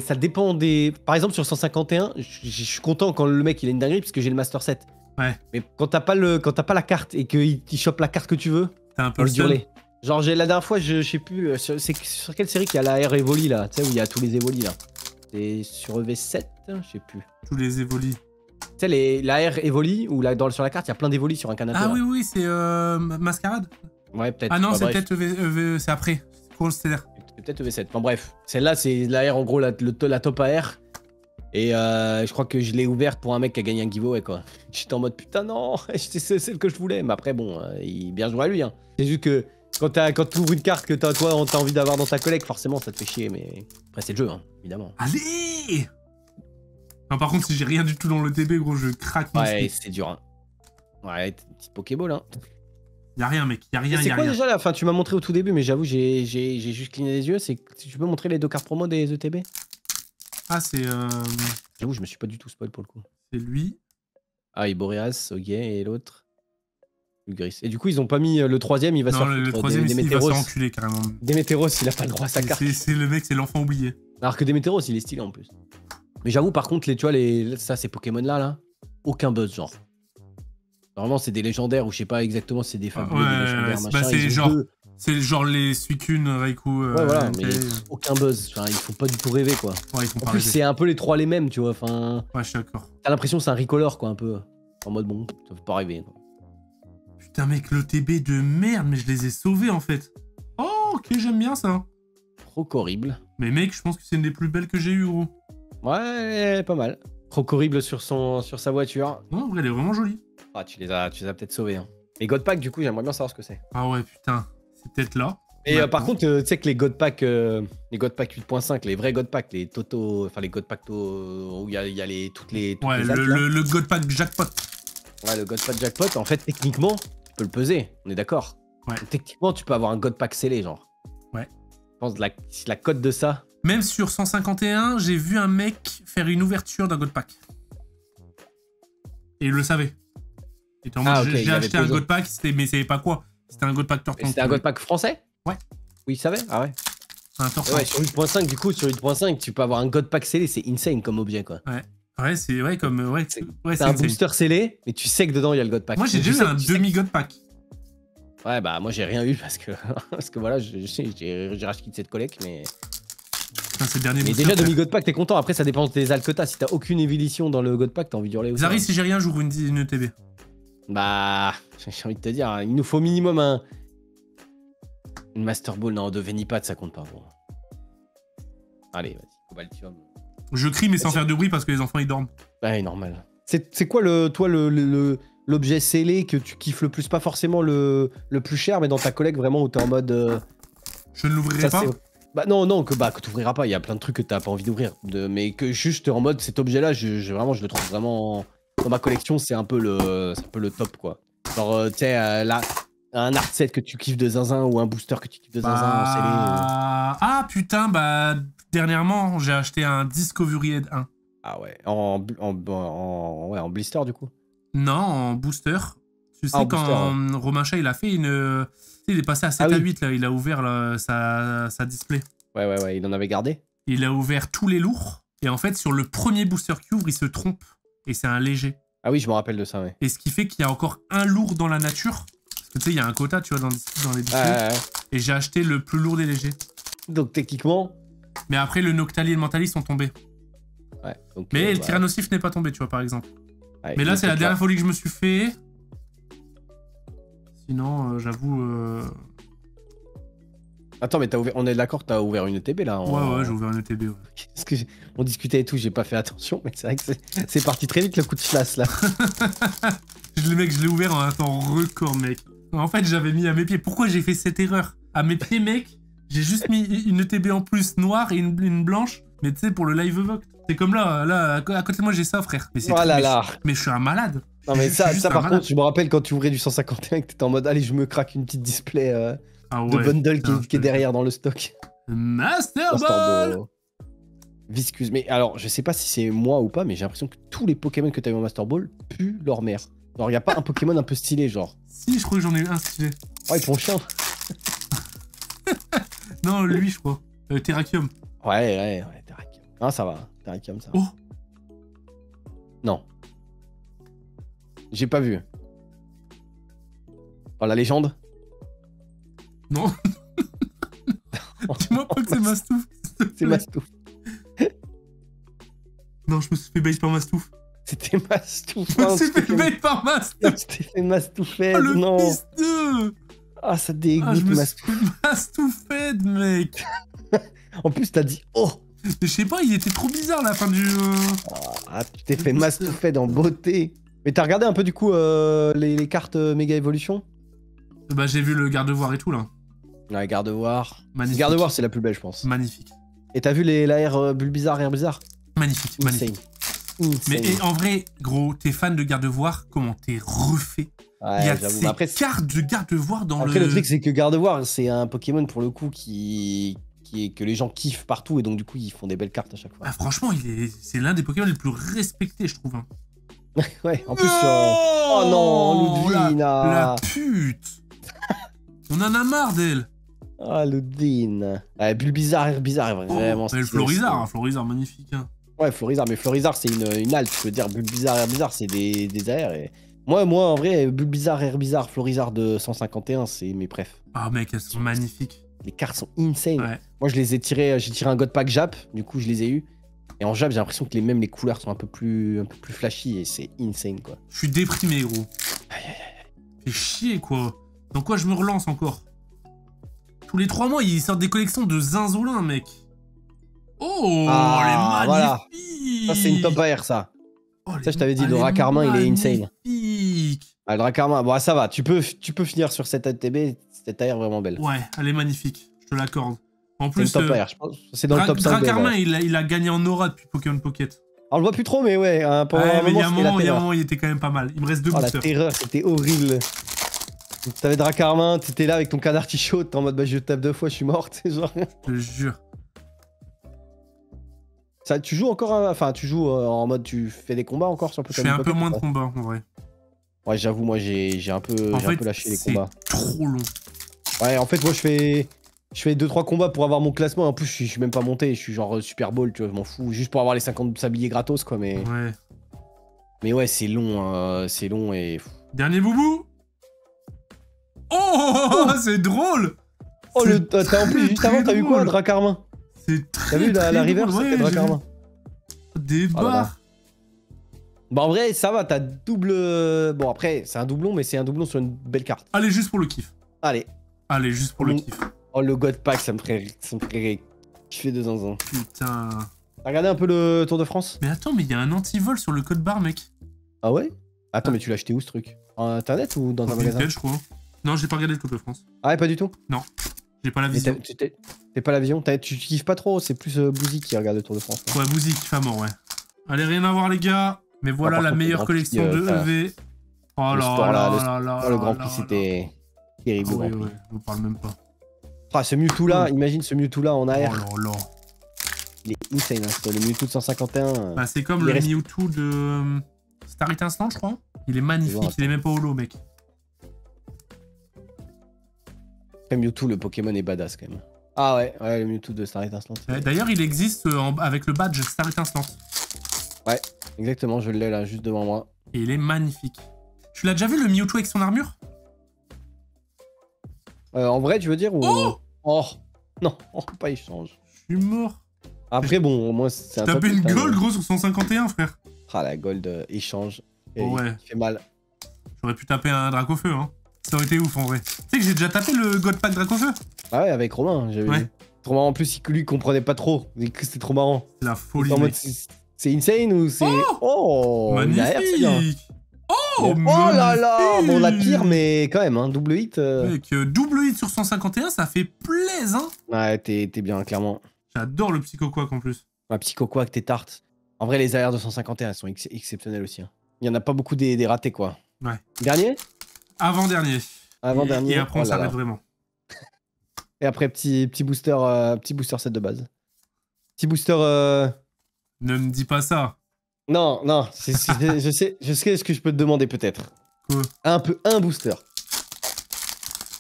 ça dépend des... Par exemple, sur 151, je suis content quand le mec, il a une dinguerie, parce que j'ai le Master 7. Ouais. Mais quand t'as pas la carte et qu'il chope la carte que tu veux, t'as un peu le seul. Genre, la dernière fois, je sais plus, c'est sur quelle série qu'il y a la R Evoli, là, tu sais, où il y a tous les Evoli, là. C'est sur EV7, je sais plus. Tous les Evoli. Tu sais, la R Evoli, où sur la carte, il y a plein d'Evoli sur un canapé. Ah là. Oui, c'est Mascarade. Ouais, peut-être. Ah non, c'est peut-être c'est après. C'est peut-être EV7. Enfin bref, celle-là, c'est la R, en gros, la top AR. Et je crois que je l'ai ouverte pour un mec qui a gagné un giveaway, quoi. J'étais en mode, putain, non, c'est celle que je voulais. Mais après, bon, bien joué à lui, hein. C'est juste que quand tu ouvres une carte que toi, t'as envie d'avoir dans ta collecte, forcément, ça te fait chier. Mais après, c'est le jeu, hein, évidemment. Allez! Non, par contre, si j'ai rien du tout dans le TB, gros, je craque. Ouais, c'est dur, hein. Ouais, petite Pokéball, hein. Y'a rien, mec, y'a rien, C'est quoi déjà là? Enfin, tu m'as montré au tout début, mais j'avoue, j'ai juste cligné les yeux. Si tu peux montrer les deux cartes promo des ETB? Ah, c'est. J'avoue, je me suis pas du tout spoil pour le coup. C'est lui. Ah, et Boreas, ok, et l'autre Gris. Et du coup, ils ont pas mis le troisième, il va se faire le troisième, il va se faire enculer carrément. Demeteros, il a pas le droit à sa carte. C'est le mec, c'est l'enfant oublié. Alors que Demeteros, il est stylé en plus. Mais j'avoue, par contre, tu vois, ça, ces Pokémon là, aucun buzz, genre. Normalement, c'est des légendaires ou je sais pas exactement, c'est des fabuleux, des légendaires, machin. C'est genre les Suicune, Raikou. Ouais, voilà, mais aucun buzz. Enfin, ils font pas du tout rêver, quoi. Ouais, ils font en plus, c'est un peu les trois les mêmes, tu vois. Enfin. Ouais, je suis d'accord. T'as l'impression que c'est un recolor, quoi, un peu. En mode bon, ça fait pas rêver. Quoi. Putain, mec, le TB de merde, mais je les ai sauvés en fait. Oh, ok, j'aime bien ça. Trop horrible. Mais mec, je pense que c'est une des plus belles que j'ai eues, gros. Ouais, pas mal. Trop horrible sur sa voiture. Non, en vrai, elle est vraiment jolie. Ah, tu les as peut-être sauvés. Hein. Les God Pack, du coup, j'aimerais bien savoir ce que c'est. Ah ouais, putain. C'est peut-être là. Et par contre, tu sais que les God Pack 8.5, les vrais God Pack, les Toto, enfin les God Pack où il y a toutes les ouais, les actes, le God Pack Jackpot. Ouais, le God Pack Jackpot, en fait, techniquement, tu peux le peser, on est d'accord. Ouais. Techniquement, tu peux avoir un God Pack scellé, genre. Ouais. Je pense la cote de ça. Même sur 151, j'ai vu un mec faire une ouverture d'un God Pack. Et il le savait. Et en mode, j'ai acheté un God Pack, mais il savait pas quoi. C'était un God Pack Tortank. C'était un God Pack français? Ouais. Oui, il savait? Ah ouais. Ouais, sur 8.5, du coup, sur 8.5, tu peux avoir un God Pack scellé, c'est insane comme objet, quoi. Ouais. Ouais, c'est comme. Ouais, c'est un booster scellé, mais tu sais que dedans, il y a le God Pack. Moi, j'ai déjà eu un demi-God Pack. Ouais, bah, moi, j'ai rien eu parce que voilà, j'ai racheté cette collecte, mais. Mais déjà, demi-God Pack, t'es content. Après, ça dépend des alts que t'as. Si t'as aucune évolution dans le God Pack, t'as envie d'hurler aussi. Zari, si j'ai rien, j'ouvre une ETB. Bah, j'ai envie de te dire, il nous faut minimum une Master Ball. Non, de Venipat, ça compte pas. Bon. Allez, vas-y, Cobaltium. Je crie, mais sans faire de bruit parce que les enfants ils dorment. Ouais, normal. C'est quoi, l'objet scellé que tu kiffes le plus? Pas forcément le plus cher, mais dans ta collecte vraiment où t'es en mode. Je ne l'ouvrirai pas. Bah non, que t'ouvriras pas. Il y a plein de trucs que t'as pas envie d'ouvrir. Mais que juste en mode cet objet-là, je le trouve vraiment. Dans ma collection, c'est un peu le top, quoi. Genre, tu sais, là, un art set que tu kiffes de zinzin ou un booster que tu kiffes de zinzin scellé. Ah putain, bah, dernièrement, j'ai acheté un Discovery Head 1. Ah ouais, en blister, du coup? Non, en booster. Tu sais, quand booster, ouais. Romain Chat, il a fait une... Il est passé à 7 à 8, là, il a ouvert sa display. Ouais, il en avait gardé. Il a ouvert tous les lourds, et en fait, sur le premier booster qu'il ouvre, il se trompe. Et c'est un léger. Ah oui, je me rappelle de ça, ouais. Et ce qui fait qu'il y a encore un lourd dans la nature. Parce que tu sais, il y a un quota, tu vois, dans les displays. Et j'ai acheté le plus lourd des légers. Donc techniquement... Mais après, le Noctali et le Mentali sont tombés. Ouais. Donc, mais le Tyrannosif n'est pas tombé, tu vois, par exemple. Ouais, mais là, c'est la dernière folie que je me suis fait. Sinon, j'avoue... Attends, mais t'as ouvert... on est d'accord, t'as ouvert une ETB, là? Ouais, j'ai ouvert une ETB, ouais. Parce que on discutait et tout, j'ai pas fait attention, mais c'est vrai que c'est parti très vite le coup de chlasse là. Je l'ai ouvert en un temps record, mec. En fait, j'avais mis à mes pieds. Pourquoi j'ai fait cette erreur? À mes pieds, mec, j'ai juste mis une ETB en plus noire et une blanche. Mais tu sais, pour le live vote. C'est comme là, à côté de moi, j'ai ça, frère. Mais c'est Oh là là. mais je suis un malade. Non mais ça par malade. contre, je me rappelle quand tu ouvrais du 151 que t'étais en mode allez, je me craque une petite display de bundle qui est derrière dans le stock. Master Ball. Viscuse. Mais alors, je sais pas si c'est moi ou pas, mais j'ai l'impression que tous les Pokémon que t'as eu en Master Ball puent leur mère. Genre, y a pas un Pokémon un peu stylé, genre. Si, je crois que j'en ai eu un stylé. Oh, ils font chien. Non, lui, je crois. Terrakium. Ouais, Terrakium. Ah, ça va. Terrakium, ça va. Oh. Non. J'ai pas vu. Oh, la légende? Non. Dis-moi pas que c'est Mastouf. C'est Mastouf. Non, je me suis fait bait par Mastouf. C'était Mastouf. Je me suis fait bait par Mastouf. Je t'ai fait Mastoufed, le non. fils de... Ah, ça dégoûte, je me Mastouf. suis fait Mastoufed, mec. En plus, t'as dit oh. Mais je sais pas, il était trop bizarre la fin du... Ah, tu t'es fait Mastoufed en beauté. Mais t'as regardé un peu du coup les cartes Méga Évolution? Bah j'ai vu le Gardevoir et tout là. Ouais, Gardevoir. Magnifique. Gardevoir, c'est la plus belle, je pense. Magnifique. Et t'as vu la R Bulbizarre, Air Bizarre? Magnifique, magnifique. Mais en vrai, gros, t'es fan de Gardevoir, comment t'es refait? Ouais, il y a ces cartes de Gardevoir dans Après, le truc, c'est que Gardevoir, c'est un Pokémon pour le coup que les gens kiffent partout et donc du coup, ils font des belles cartes à chaque fois. Ah, franchement, c'est l'un des Pokémon les plus respectés, je trouve. Hein. Ouais, en plus oh non, Ludwig, la pute. On en a marre d'elle. Ah, Ludwig. Ouais, Bulbizarre, Herbizarre, vraiment. Mais le Florizarre, magnifique. Hein. Ouais, Florizarre, mais Florizarre, c'est une halte. Je veux dire, Bulbizarre, Herbizarre, c'est des AR. Et... Moi, en vrai, Bulbizarre, Herbizarre, Florizarre de 151, c'est mes préfs. Ah, mec, elles sont magnifiques. Les cartes sont insane. Ouais. Moi, j'ai tiré un God Pack Jap, du coup, je les ai eu. Et en Jap, j'ai l'impression que même les couleurs sont un peu plus flashy et c'est insane, quoi. Je suis déprimé, gros. Fait chier, quoi. Dans quoi je me relance encore? Tous les 3 mois, ils sortent des collections de zinzolin, mec. Oh, elle est magnifique. Voilà. Ça, c'est une top AR, ça. Oh, ça, je t'avais dit, le Dracarmin, il est insane. Magnifique. Ah, le Dracarmin, bon, ça va. Tu peux finir sur cette ATB, cette AR vraiment belle. Ouais, elle est magnifique. Je te l'accorde. En plus, c'est une top AR, je pense. C'est dans le top 5. Dracarmin, il a gagné en aura depuis Pokémon Pocket. Alors, on le voit plus trop, mais ouais. Mais il y a un moment, il était quand même pas mal. Il me reste 2 boosters. La terreur, c'était horrible. T'avais Dracarmin, t'étais là avec ton canard t-shirt, t'es en mode bah je tape 2 fois, je suis mort, c'est genre. Je te jure. Ça, tu joues encore, enfin tu joues en mode tu fais des combats encore sur Pokémon Pocket? Je fais un peu moins de combats en vrai. Ouais, j'avoue, moi j'ai un peu lâché les combats. Trop long. Ouais, en fait, moi je fais 2-3 combats pour avoir mon classement. En plus, je suis même pas monté, je suis genre Super Bowl, tu vois, je m'en fous. Juste pour avoir les 50 sabliers gratos, quoi, mais. Ouais. Mais ouais, c'est long, c'est long et. Dernier boubou. Oh, c'est drôle. Oh, t'as en plus, juste avant, t'as vu quoi, Dracarmin? C'est très T'as vu la reverse, ouais, c'était Dracarmin. Des barres. Bah en vrai, ça va, t'as double... Bon après, c'est un doublon, mais c'est un doublon sur une belle carte. Allez, juste pour le kiff. Allez. Allez, juste pour le kiff. Oh, le God Pack, ça me ferait kiffer de zinzin. Putain. T'as regardé un peu le Tour de France? Mais attends, mais il y a un anti-vol sur le code barre, mec. Ah ouais? Attends, mais tu l'as acheté où, ce truc? En internet ou dans un magasin? Je crois. Non, j'ai pas regardé le Tour de France. Ah ouais, pas du tout? Non. J'ai pas la vision. T'es pas la vision? Tu kiffes pas trop? C'est plus Bouzy qui regarde le Tour de France. Ouais, Bouzy kiffe à mort, ouais. Allez, rien à voir, les gars. Mais voilà la meilleure collection de EV. Oh là là. Le Grand Prix, c'était terrible. Ouais, je vous parle même pas. Ah, ce Mewtwo là, imagine ce Mewtwo là en AR. Oh là là. Il est insane, hein, le Mewtwo de 151. Bah, c'est comme le Mewtwo de Star It Instant, je crois. Il est magnifique, il est même pas holo, mec. Après Mewtwo, le Pokémon est badass quand même. Ah ouais, le Mewtwo de Star It Instant. D'ailleurs, il existe avec le badge Star It Instant. Ouais, exactement, je l'ai là, juste devant moi. Et il est magnifique. Tu l'as déjà vu, le Mewtwo avec son armure? En vrai, tu veux dire ou... Oh non, pas échange. Je suis mort. Après, bon, moi, c'est un top. T'as tapé une gold, gros, sur 151, frère. Ah, la gold échange. Ouais. Il fait mal. J'aurais pu taper un Dracofeu, hein. Ça aurait été ouf, en vrai. Tu sais que j'ai déjà tapé le God Pack Dracofeu? Ah ouais, avec Romain, j'ai vu. Trop marrant. En plus, lui, il comprenait pas trop. C'était trop marrant. C'est la folie, En mode, mec. c'est insane ou c'est... Oh, Magnifique. Oh, là là. Bon, la magnifique. pire, mais quand même, hein, double hit. Mec, double hit sur 151, ça fait plaisir, hein. Ouais, t'es bien, clairement. J'adore le Psycho Quack en plus. Ouais, Psycho Quack, tes tartes. En vrai, les AR 251, elles sont exceptionnelles aussi. Hein. Il y en a pas beaucoup des ratés, quoi. Ouais. Dernier? Avant-dernier. Avant-dernier. Et après, on s'arrête vraiment. Et après, petit booster set de base. Petit booster... Ne me dis pas ça. Non, je sais ce que je peux te demander peut-être. Quoi? Un booster.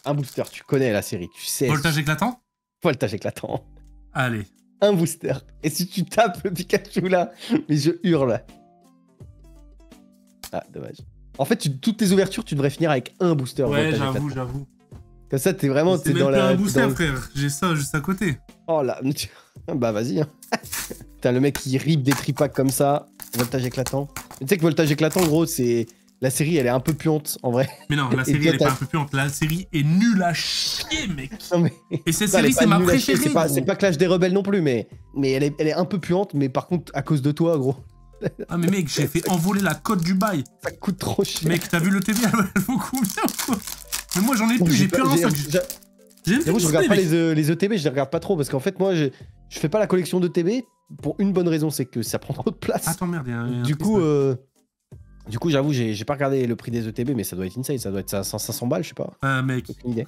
Un booster, tu connais la série, tu sais. Voltage éclatant? Voltage éclatant. Allez. Un booster. Et si tu tapes le Pikachu là, mais je hurle. Ah, dommage. En fait, toutes tes ouvertures, tu devrais finir avec un booster. Ouais, Voltage j'avoue. Comme ça, t'es vraiment... C'est même dans pas la... un booster, frère. J'ai ça juste à côté. Oh là, bah vas-y. Hein. Putain, le mec qui rip des tripacks comme ça. Voltage éclatant. Mais tu sais que Voltage éclatant, gros, c'est... La série, elle est un peu puante, en vrai. Mais non, la série, elle est pas un peu puante. La série est nulle à chier, mec. Non, mais... Et cette série, c'est ma préférée. C'est pas Clash des Rebelles non plus, mais elle est un peu puante, mais par contre, à cause de toi, gros. Ah, mais mec, j'ai fait envoler la cote du bail. Ça coûte trop cher. Mec, t'as vu le TV, elle vaut combien, quoi? Mais moi, j'en ai plus, j'ai plus un sac. J'avoue, je regarde pas les ETB, je les regarde pas trop, parce qu'en fait, moi, je fais pas la collection d'ETB pour une bonne raison, c'est que ça prend trop de place. Attends, merde, Du coup, j'avoue, j'ai pas regardé le prix des ETB, mais ça doit être insane, ça doit être 500 balles, je sais pas. Ah, mec, aucune idée.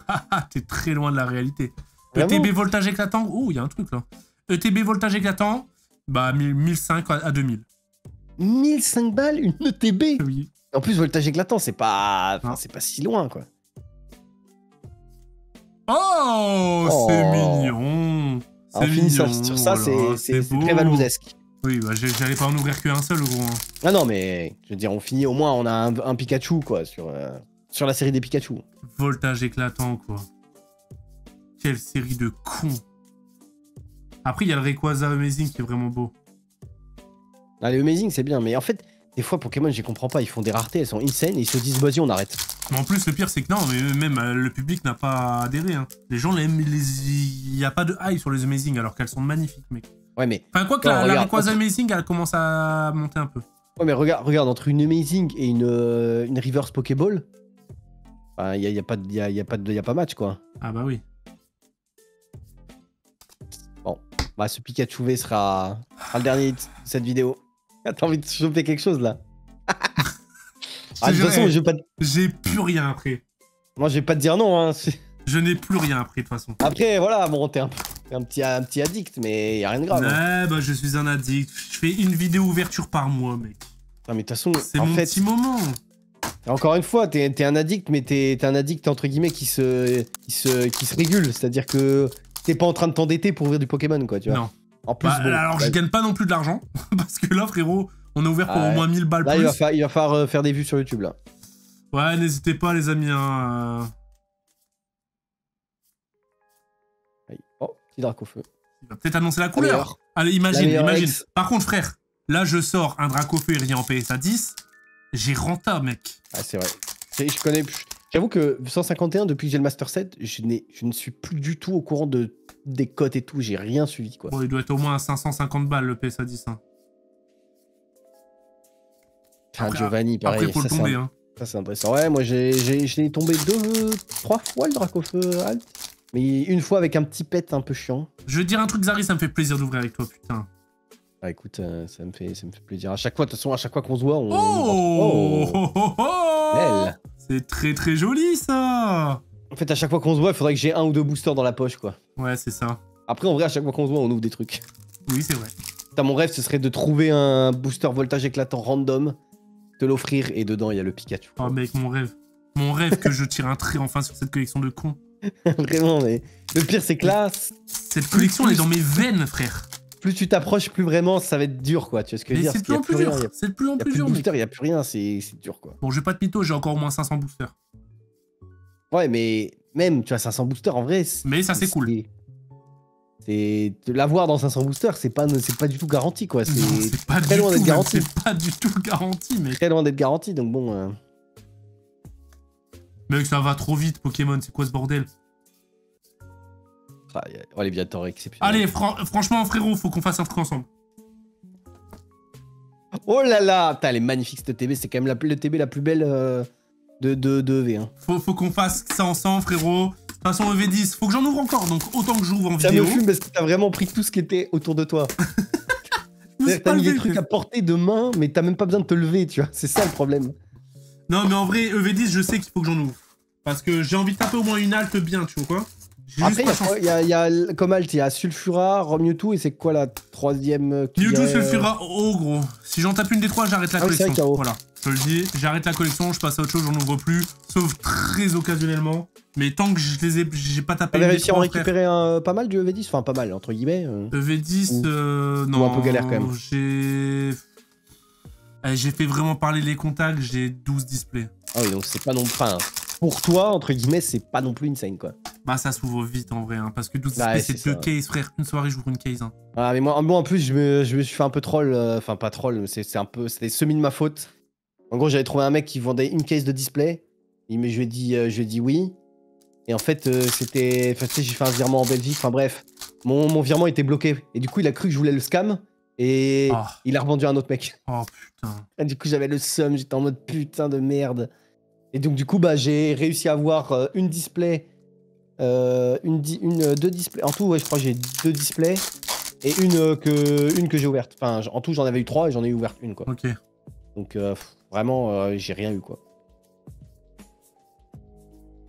T'es très loin de la réalité. Vraiment ETB voltage éclatant, oh, il y a un truc là. ETB voltage éclatant, bah 1005 à 2000. 1005 balles, une ETB? Oui. En plus, voltage éclatant, c'est pas... Enfin, c'est pas si loin, quoi. Oh, c'est mignon. On finit sur ça, c'est très valouzesque. Oui, bah j'allais pas en ouvrir qu'un seul, gros. Hein. Ah non, mais je veux dire, on finit au moins, on a un Pikachu, quoi, sur la série des Pikachu. Voltage éclatant, quoi. Quelle série de cons. Après, il y a le Rayquaza Amazing qui est vraiment beau. Ah, les Amazing, c'est bien, mais en fait, des fois, Pokémon, j'y comprends pas. Ils font des raretés, elles sont insane, et ils se disent, vas-y, on arrête. Mais en plus, le pire, c'est que non, mais même le public n'a pas adhéré. Hein. Les gens l'aiment, il n'y a pas de hype sur les Amazing, alors qu'elles sont magnifiques, mec. Ouais, mais... Enfin, quoi que la Rayquaza Amazing, elle commence à monter un peu. Ouais, mais regarde, entre une Amazing et une Reverse Pokéball, enfin, y a pas match, quoi. Ah bah oui. Bon, bah ce Pikachu V sera le dernier de cette vidéo. T'as envie de choper quelque chose, là? Ah, de toute façon, j'ai plus rien après. Moi, je vais pas te dire non, hein. Je n'ai plus rien après, de toute façon. Après, voilà, bon, t'es un petit addict, mais y a rien de grave. Ouais, hein. bah je suis un addict. Je fais une vidéo ouverture par mois, mec. Non, mais de toute façon, c'est mon petit moment. Encore une fois, t'es un addict, mais t'es un addict, entre guillemets, qui se régule. C'est-à-dire que t'es pas en train de t'endetter pour ouvrir du Pokémon, quoi, tu vois. Non. En plus, bah, bon, alors, je gagne pas non plus de l'argent. Parce que là, frérot, on a ouvert pour au moins 1000 balles là, plus. Il va falloir faire des vues sur YouTube, là. Ouais, n'hésitez pas, les amis. Hein. Oh, petit Dracofeu. Il va peut-être annoncer la couleur. Allez, imagine. Ex. Par contre, frère, là, je sors un Dracofeu et en PS à 10. J'ai renta, mec. Ah, c'est vrai. Je connais... J'avoue que 151, depuis que j'ai le Master 7, je ne suis plus du tout au courant des cotes et tout. J'ai rien suivi, quoi. Bon, il doit être au moins à 550 balles, le PS à 10. Hein. Enfin, Giovanni, pareil. Après, faut le tomber, hein. Ça, c'est intéressant. Ouais, moi, j'ai tombé 3 fois le Dracofeu alt. Mais une fois avec un petit pet un peu chiant. Je vais te dire un truc, Zari, ça me fait plaisir d'ouvrir avec toi, putain. Ah, écoute, ça me fait plaisir. À chaque fois, de toute façon, à chaque fois qu'on se voit, on... Oh, c'est très très joli, ça. En fait, à chaque fois qu'on se voit, il faudrait que j'ai 1 ou 2 boosters dans la poche, quoi. Ouais, c'est ça. Après, en vrai, à chaque fois qu'on se voit, on ouvre des trucs. Oui, c'est vrai. Putain, mon rêve, ce serait de trouver un booster voltage éclatant random, te l'offrir, et dedans, il y a le Pikachu. Oh, mec, mon rêve. Mon rêve que je tire un trait enfin sur cette collection de cons. Vraiment, mais le pire, c'est que là... Cette collection, elle est dans mes veines, frère. Plus tu t'approches, plus vraiment, ça va être dur, quoi. Tu vois ce que je veux dire? C'est de plus en plus dur. C'est de plus en plus dur, mec. Il y a plus rien, c'est dur, quoi. Bon, je vais pas te mytho, j'ai encore au moins 500 boosters. Ouais, mais même, tu vois, 500 boosters, en vrai... Mais ça, c'est cool. De l'avoir dans 500 boosters, c'est pas du tout garanti, quoi. C'est pas très loin d'être garanti. C'est pas du tout garanti, mec. Très loin d'être garanti, donc bon... Mec, ça va trop vite, Pokémon, c'est quoi ce bordel? Ah, oh, les Viator exceptionnels. Allez, franchement, frérot, faut qu'on fasse un truc ensemble. Oh là là, putain, elle est magnifique cette TB, c'est quand même le TB la plus belle de EV. Hein. Faut qu'on fasse ça ensemble, frérot. De toute façon, EV10, faut que j'en ouvre encore, donc autant que j'ouvre en Ça vidéo. me fume parce que t'as vraiment pris tout ce qui était autour de toi. T'as mis des trucs à portée de main, mais t'as même pas besoin de te lever, tu vois. C'est ça le problème. Non, mais en vrai, EV10, je sais qu'il faut que j'en ouvre. Parce que j'ai envie de taper au moins une halte bien, tu vois quoi. Après, il y a comme alt, il y a Sulfura, Mewtwo, et c'est quoi la troisième Mewtwo, Sulfura, oh gros. Si j'en tape une des trois, j'arrête la collection. Voilà, je te le dis, j'arrête la collection, je passe à autre chose, j'en ouvre plus. Sauf très occasionnellement. Mais tant que j'ai pas tapé. T'avais réussi à en récupérer pas mal du EV10, enfin pas mal, entre guillemets. EV10, non. Ou un peu galère quand même. J'ai fait vraiment parler les contacts, j'ai 12 displays. Ah oui, donc c'est pas non plus. Enfin, pour toi, entre guillemets, c'est pas non plus insane quoi. Bah ça s'ouvre vite en vrai, hein, parce que 12 displays c'est 2 cases, frère. Une soirée, j'ouvre une case. Hein. Ah, mais moi en plus, je me suis fait un peu troll. Enfin, pas troll, c'est un peu. C'était semi de ma faute. En gros, j'avais trouvé un mec qui vendait une case de display. Je lui ai dit oui. Et en fait, c'était. Enfin, tu sais, j'ai fait un virement en Belgique. Enfin, bref. Mon virement était bloqué. Et du coup, il a cru que je voulais le scam. Et il a revendu à un autre mec. Oh putain. Et du coup, j'avais le seum. J'étais en mode putain de merde. Et donc, du coup, bah, j'ai réussi à avoir une display. Deux displays. En tout, ouais, je crois que j'ai 2 displays. Et une que j'ai ouverte. Enfin, en tout, j'en avais eu 3 et j'en ai eu ouverte une, quoi. Ok. Donc, vraiment, j'ai rien eu, quoi.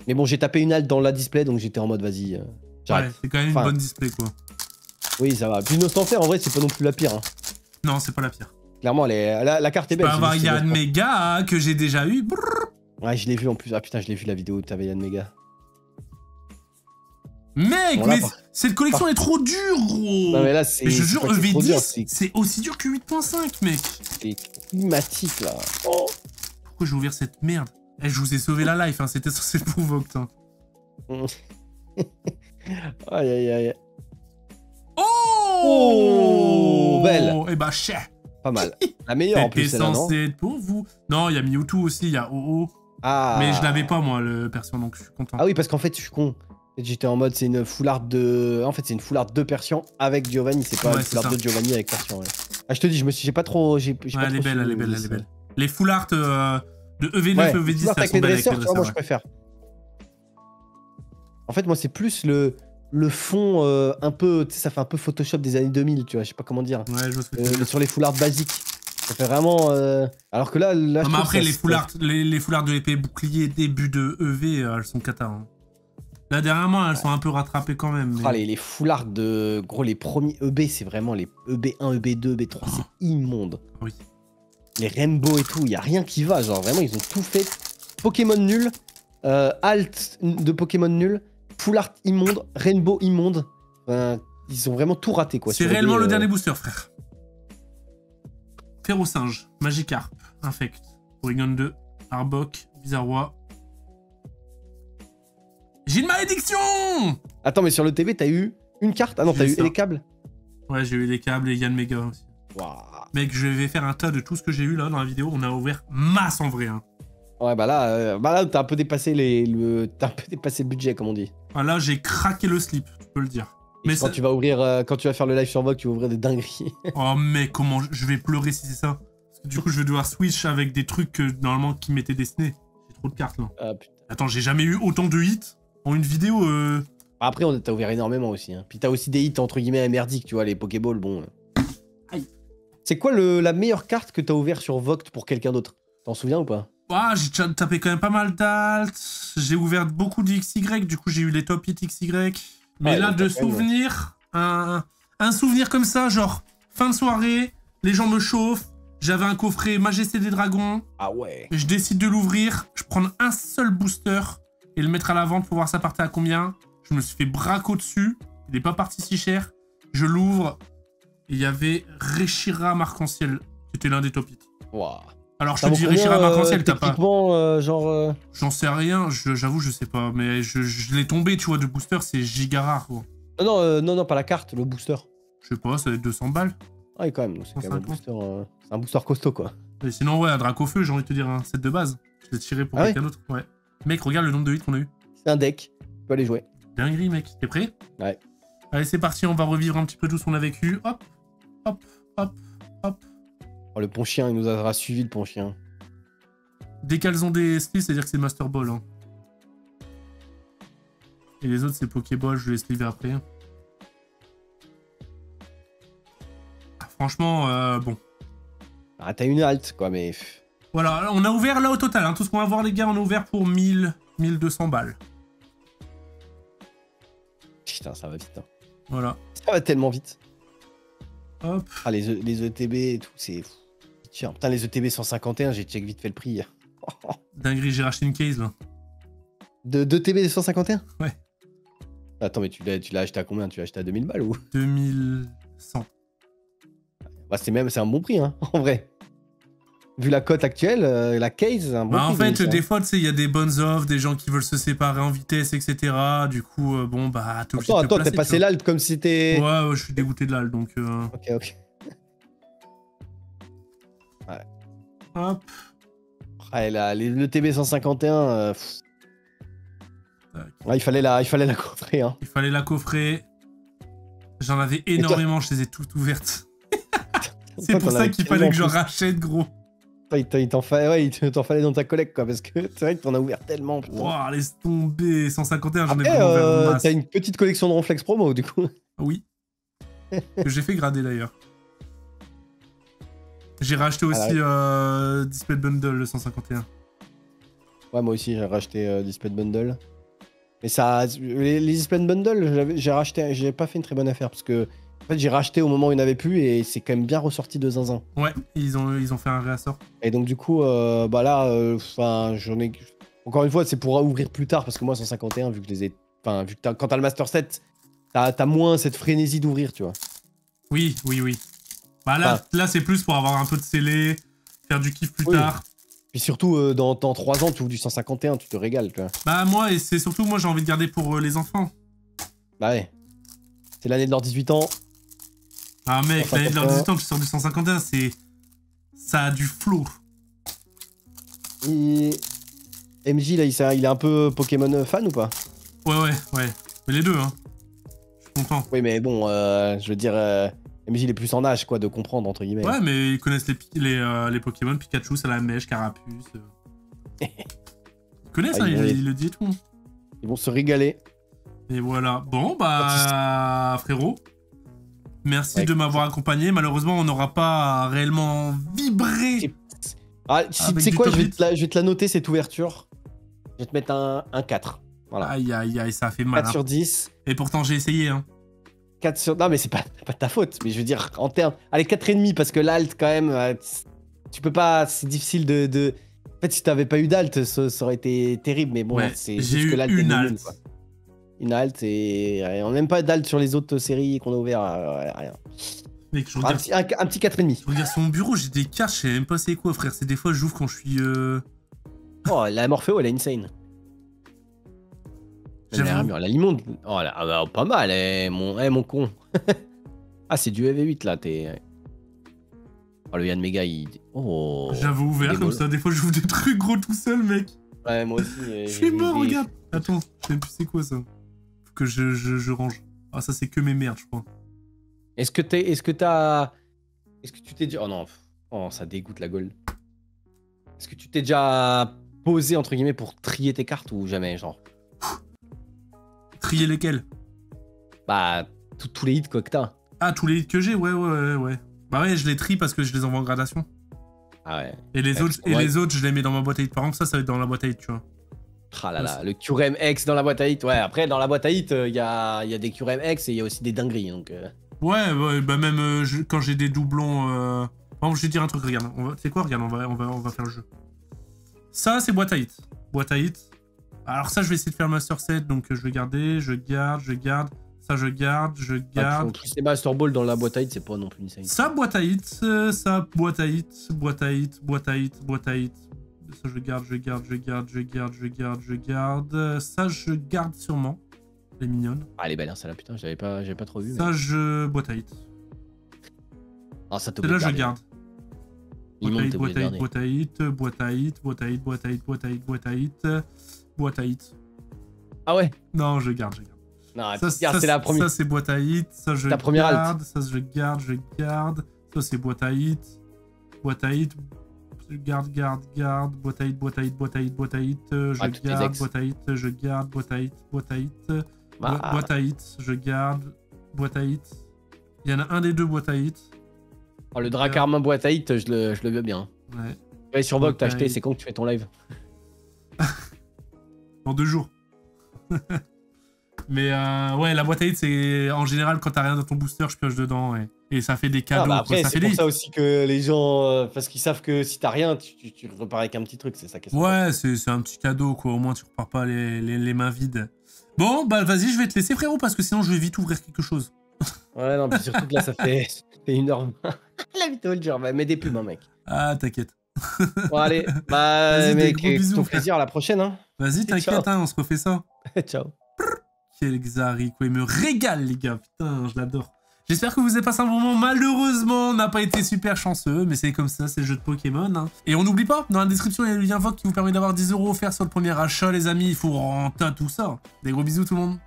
Mais bon, j'ai tapé une halte dans la display, donc j'étais en mode, vas-y, j'arrête. Ouais, c'est quand même une bonne display, quoi. Oui, ça va. Puis Nostanfer, en vrai, c'est pas non plus la pire. Hein. Non, c'est pas la pire. Clairement, la carte est belle. Tu peux avoir Yann Mega que j'ai déjà eu. Brrr. Ouais, je l'ai vu en plus. Ah putain, je l'ai vu la vidéo où t'avais Yann Mega. Mec, bon, là, mais cette collection est trop dure, gros. Non, mais là, c'est. Mais je jure, EV10, c'est aussi dur que 8.5, mec. C'est climatique, là. Oh. Pourquoi j'ai ouvert cette merde? Eh, je vous ai sauvé la life, hein. C'était censé pour Vogt. Hein. Aïe, aïe, aïe. Oh, belle. Eh bah, chais. Pas mal. La meilleure en plus, c'est censé être pour vous. Non, il y a Mewtwo aussi, il y a OO. Ah. Mais je l'avais pas, moi, le perso, donc je suis content. Ah oui, parce qu'en fait, je suis con. J'étais en mode, c'est une full art de. En fait, c'est une full art de Persian avec Giovanni. C'est pas une full art de Giovanni avec Persian. Ouais. Ah, je te dis, j'ai pas trop. Ouais, elle est belle, elle est belle, elle est belle. Les full art de EV9, ouais, EV10, elles sont belles avec les dresseurs. Moi, je préfère. En fait, moi, c'est plus le fond un peu. Tu sais, ça fait un peu Photoshop des années 2000, tu vois. Je sais pas comment dire. Ouais, je vois ce que tu veux dire. Sur les full art basiques. Ça fait vraiment. Alors que là non, mais après, les full art de l'épée bouclier début de EV, elles sont cata. Hein. Là, derrière moi, elles sont un peu rattrapées quand même. Mais... Ah, les full art de. Gros, les premiers EB, c'est vraiment les EB1, EB2, EB3, c'est immonde. Oui. Les Rainbow et tout, il y a rien qui va. Genre, vraiment, ils ont tout fait. Pokémon nul, alt de Pokémon nul, full art immonde, Rainbow immonde. Ils ont vraiment tout raté, quoi. C'est réellement le dernier booster, frère. Ferrosinge, Magikarp, Infect, Porygon 2, Arbok, Bizarrois. J'ai une malédiction! Attends, mais sur le TV, t'as eu une carte? Ah non, t'as eu les câbles? Ouais, j'ai eu les câbles et Yann Mega aussi. Wow. Mec, je vais faire un tas de tout ce que j'ai eu là dans la vidéo. On a ouvert masse en vrai. Hein. Ouais, bah là t'as un peu dépassé t'as un peu dépassé le budget, comme on dit. Ah, là, j'ai craqué le slip, tu peux le dire. Mais quand tu vas ouvrir, quand tu vas faire le live sur Vogue, tu vas ouvrir des dingueries. Oh mec, comment je vais pleurer si c'est ça. Parce que du coup, je vais devoir switch avec des trucs normalement qui m'étaient destinés. J'ai trop de cartes là. Ah, putain. Attends, j'ai jamais eu autant de hits en une vidéo. Après, t'as ouvert énormément aussi. Hein. Puis t'as aussi des hits entre guillemets merdiques, tu vois, les Pokéballs, bon. Aïe. C'est quoi la meilleure carte que t'as ouvert sur Vogt pour quelqu'un d'autre? T'en souviens ou pas? Ah, j'ai tapé quand même pas mal d'alt. J'ai ouvert beaucoup d'XY, du coup j'ai eu les top hits XY. Mais là, de souvenir, un souvenir comme ça, genre fin de soirée, les gens me chauffent, j'avais un coffret Majesté des Dragons. Ah ouais. Je décide de l'ouvrir, je prends un seul booster et le mettre à la vente pour voir ça partait à combien. Je me suis fait braco dessus, il n'est pas parti si cher. Je l'ouvre, et il y avait Reshira Marc-en-Ciel, qui était l'un des top hits. Wow. Alors je te dis Reshira Marc-en-Ciel, t'as pas... genre... J'en sais rien, j'avoue je sais pas, mais je l'ai tombé, tu vois, de booster, c'est giga rare, quoi. Non, pas la carte, le booster. Je sais pas, ça va être 200 balles. Ah oui, quand même, c'est quand même un booster, c'est un booster costaud, quoi. Et sinon, ouais, un Dracofeu, j'ai envie de te dire, un set de base. Je l'ai tiré pour quelqu'un d'autre, ouais. Mec, regarde le nombre de hits qu'on a eu. C'est un deck, tu peux aller jouer. Dinguerie, mec, t'es prêt? Ouais. Allez, c'est parti, on va revivre un petit peu tout ce qu'on a vécu. Hop, hop, hop, hop. Oh, le pont chien, il nous aura suivi, le pont chien. Dès qu'elles ont des sleeves, c'est-à-dire que c'est Master Ball. Hein. Et les autres, c'est Pokéball, je vais les sleever après. Ah, franchement, bon. Ah, t'as une halte, quoi, mais... Voilà, on a ouvert là au total. Hein. Tout ce qu'on va voir, les gars, on a ouvert pour 1200 balles. Putain, ça va vite. Hein. Voilà. Ça va tellement vite. Hop. Ah, les ETB et tout, c'est... Tiens, putain, les ETB 151, j'ai check vite fait le prix. Dinguerie, j'ai racheté une case, là. De TB 151? Ouais. Attends, mais tu l'as acheté à combien? Tu l'as acheté à 2000 balles ou? 2100. Bah, c'est un bon prix, hein, en vrai. Vu la cote actuelle, la case, c'est un bon prix. En fait, des fois, tu sais, il y a des bonnes offres, des gens qui veulent se séparer en vitesse, etc. Du coup, bon, bah, t'es obligé de te Attends, placer, t'es passé l'alt comme si t'es... Ouais, je suis dégoûté de l'alt, donc... Ok. Ouais. Hop. Ah, le TB 151... Ouais, il fallait la coffrer, hein. Il fallait la coffrer. J'en avais énormément, je les ai toutes ouvertes. C'est pour ça qu'il fallait que j'en rachète, gros. Il t'en fallait dans ta collecte, quoi, parce que c'est vrai que t'en as ouvert tellement. Wow, laisse tomber. 151, j'en ai Après, vraiment ouvert en masse. T'as une petite collection de Ronflex promo, du coup. Oui. Que j'ai fait grader, d'ailleurs. J'ai racheté aussi Display Bundle, le 151. Ouais, moi aussi, j'ai racheté Display Bundle. Mais ça, les Display Bundle, j'ai pas fait une très bonne affaire, parce que en fait, j'ai racheté au moment où il n'y en avait plus, et c'est quand même bien ressorti de zinzin. Ouais, ils ont fait un réassort. Et donc, du coup, bah là, j'en ai... Encore une fois, c'est pour ouvrir plus tard, parce que moi, 151, vu que je les ai... Enfin, vu que quand t'as le Master 7, t'as moins cette frénésie d'ouvrir, tu vois. Oui. Bah là c'est plus pour avoir un peu de scellé, faire du kiff plus tard. Puis surtout, dans 3 ans, tu ouvres du 151, tu te régales, tu vois. Bah moi, et c'est surtout, moi j'ai envie de garder pour les enfants. Bah ouais. C'est l'année de leurs 18 ans. Ah mec, l'année de leurs 18 ans, tu sors du 151, c'est... Ça a du flow. Et... MJ, là, il est un peu Pokémon fan ou pas? Ouais. Mais les deux, hein. Je suis content. Oui, mais bon, je veux dire... MJ, il est plus en âge, quoi, de comprendre, entre guillemets. Ouais, mais ils connaissent les Pokémon, Pikachu, Salamèche, Carapuce. Ils connaissent, hein, il le dit et tout. Ils vont se régaler. Et voilà. Bon, bah, frérot, merci de m'avoir accompagné. Malheureusement, on n'aura pas réellement vibré. Ah, tu sais quoi, je vais te la noter, cette ouverture. Je vais te mettre un 4. Voilà. Aïe, ça a fait mal. 4 sur 10. Et pourtant, j'ai essayé, hein. 4 sur... Non, mais c'est pas de ta faute. Mais je veux dire, en termes... Allez, 4,5, parce que l'alt, quand même, tu peux pas... C'est difficile de... En fait, si t'avais pas eu d'alt, ça aurait été terrible. Mais bon, ouais, c'est j'ai juste eu que l'alt... Une alt. Une alt, et on n'a même pas d'alt sur les autres séries qu'on a ouvert. Rien. Mec, je regarde... un petit 4,5. Je regarde sur mon bureau, j'ai des cartes, je sais même pas c'est quoi, frère. C'est des fois, j'ouvre quand je suis... Oh, la Morpheo, elle est insane. La limonde. Oh, pas mal, mon con. Ah, c'est du EV8 là, t'es. Oh, le Yann Mega, il. Oh. J'avais ouvert comme ça, des fois j'ouvre des trucs gros tout seul, mec. Ouais, moi aussi. Je suis mort, regarde. Attends, je sais plus c'est quoi ça. Faut que je range. Ah, ça c'est que mes merdes, je crois. Est-ce que tu t'es dit. Oh non. Oh, ça dégoûte la gold. Est-ce que tu t'es déjà posé, entre guillemets, pour trier tes cartes ou jamais, genre? Trier lesquels? Bah, tous les hits quoi que t'as. Ah, tous les hits que j'ai, ouais. Bah ouais, je les trie parce que je les envoie en gradation. Ah ouais. Et les autres, je les mets dans ma boîte à hits. Par exemple, ça va être dans la boîte à hits, tu vois. Ah là là, le QRM X dans la boîte à hits. Ouais, après, dans la boîte à hits, il y a des QRM X et il y a aussi des dingueries, donc... Ouais, bah même quand j'ai des doublons... Par exemple, je vais te dire un truc, regarde. Tu sais quoi, regarde, on va faire le jeu. Ça, c'est boîte à hits. Boîte à hits. Alors ça, je vais essayer de faire Master 7, donc je vais garder, je garde. Ça, je garde. C'est Master Ball dans la boîte à hits, c'est pas non plus une scène. Ça, boîte à hits. Ça, boîte à hits. Ça, je garde. Ça, je garde sûrement. Elle est mignonne. Ah, elle est belle, hein, celle-là, putain, j'avais pas trop vu. Ça, mais... je... boîte à hits. Ah, ça te là, je garde. Boîte à hits. Ah ouais? Non, je garde. Non, Ça, c'est la première. Ça, c'est boîte à hit. Ça, je Ta première garde. Ça, je garde. Ça, c'est boîte à hit. Boîte à hit. Je garde. Boîte à hit. Je garde. Boîte à hit. Boîte à hit. Je garde. Boîte à hit. Boîte à hit. Je garde. Boîte à hit. Il y en a un des deux boîte à hit. Oh, le Dracarmin boîte à hit, je le veux bien. Ouais. Ouais, sur Vogue, t'as acheté, c'est quand que tu fais ton live? Dans 2 jours. Mais ouais, la boîte à hit, c'est en général quand t'as rien dans ton booster, je pioche dedans et ça fait des cadeaux. Bah après, ça c'est fait pour ça aussi que les gens, parce qu'ils savent que si t'as rien, tu repars avec un petit truc, c'est ça qui est sympa. Ouais, c'est un petit cadeau quoi, au moins tu repars pas les mains vides. Bon, bah vas-y, je vais te laisser frérot parce que sinon je vais vite ouvrir quelque chose. Ouais, non, puis surtout que là, ça fait 1h20. La vidéo, le genre, mets des pubs, hein, mec. Ah, t'inquiète. Bon, allez, bah, mec, gros bisous, ton frère. plaisir, à la prochaine, hein. Vas-y, t'inquiète, hein, on se refait ça. Ciao. Quel Xari, quoi, il me régale, les gars, putain, je l'adore. J'espère que vous avez passé un bon moment. Malheureusement, on n'a pas été super chanceux, mais c'est comme ça, c'est le jeu de Pokémon. Hein. Et on n'oublie pas, dans la description, il y a le lien VOG qui vous permet d'avoir 10 € offerts sur le premier achat, les amis. Il faut rentrer tout ça. Des gros bisous, tout le monde.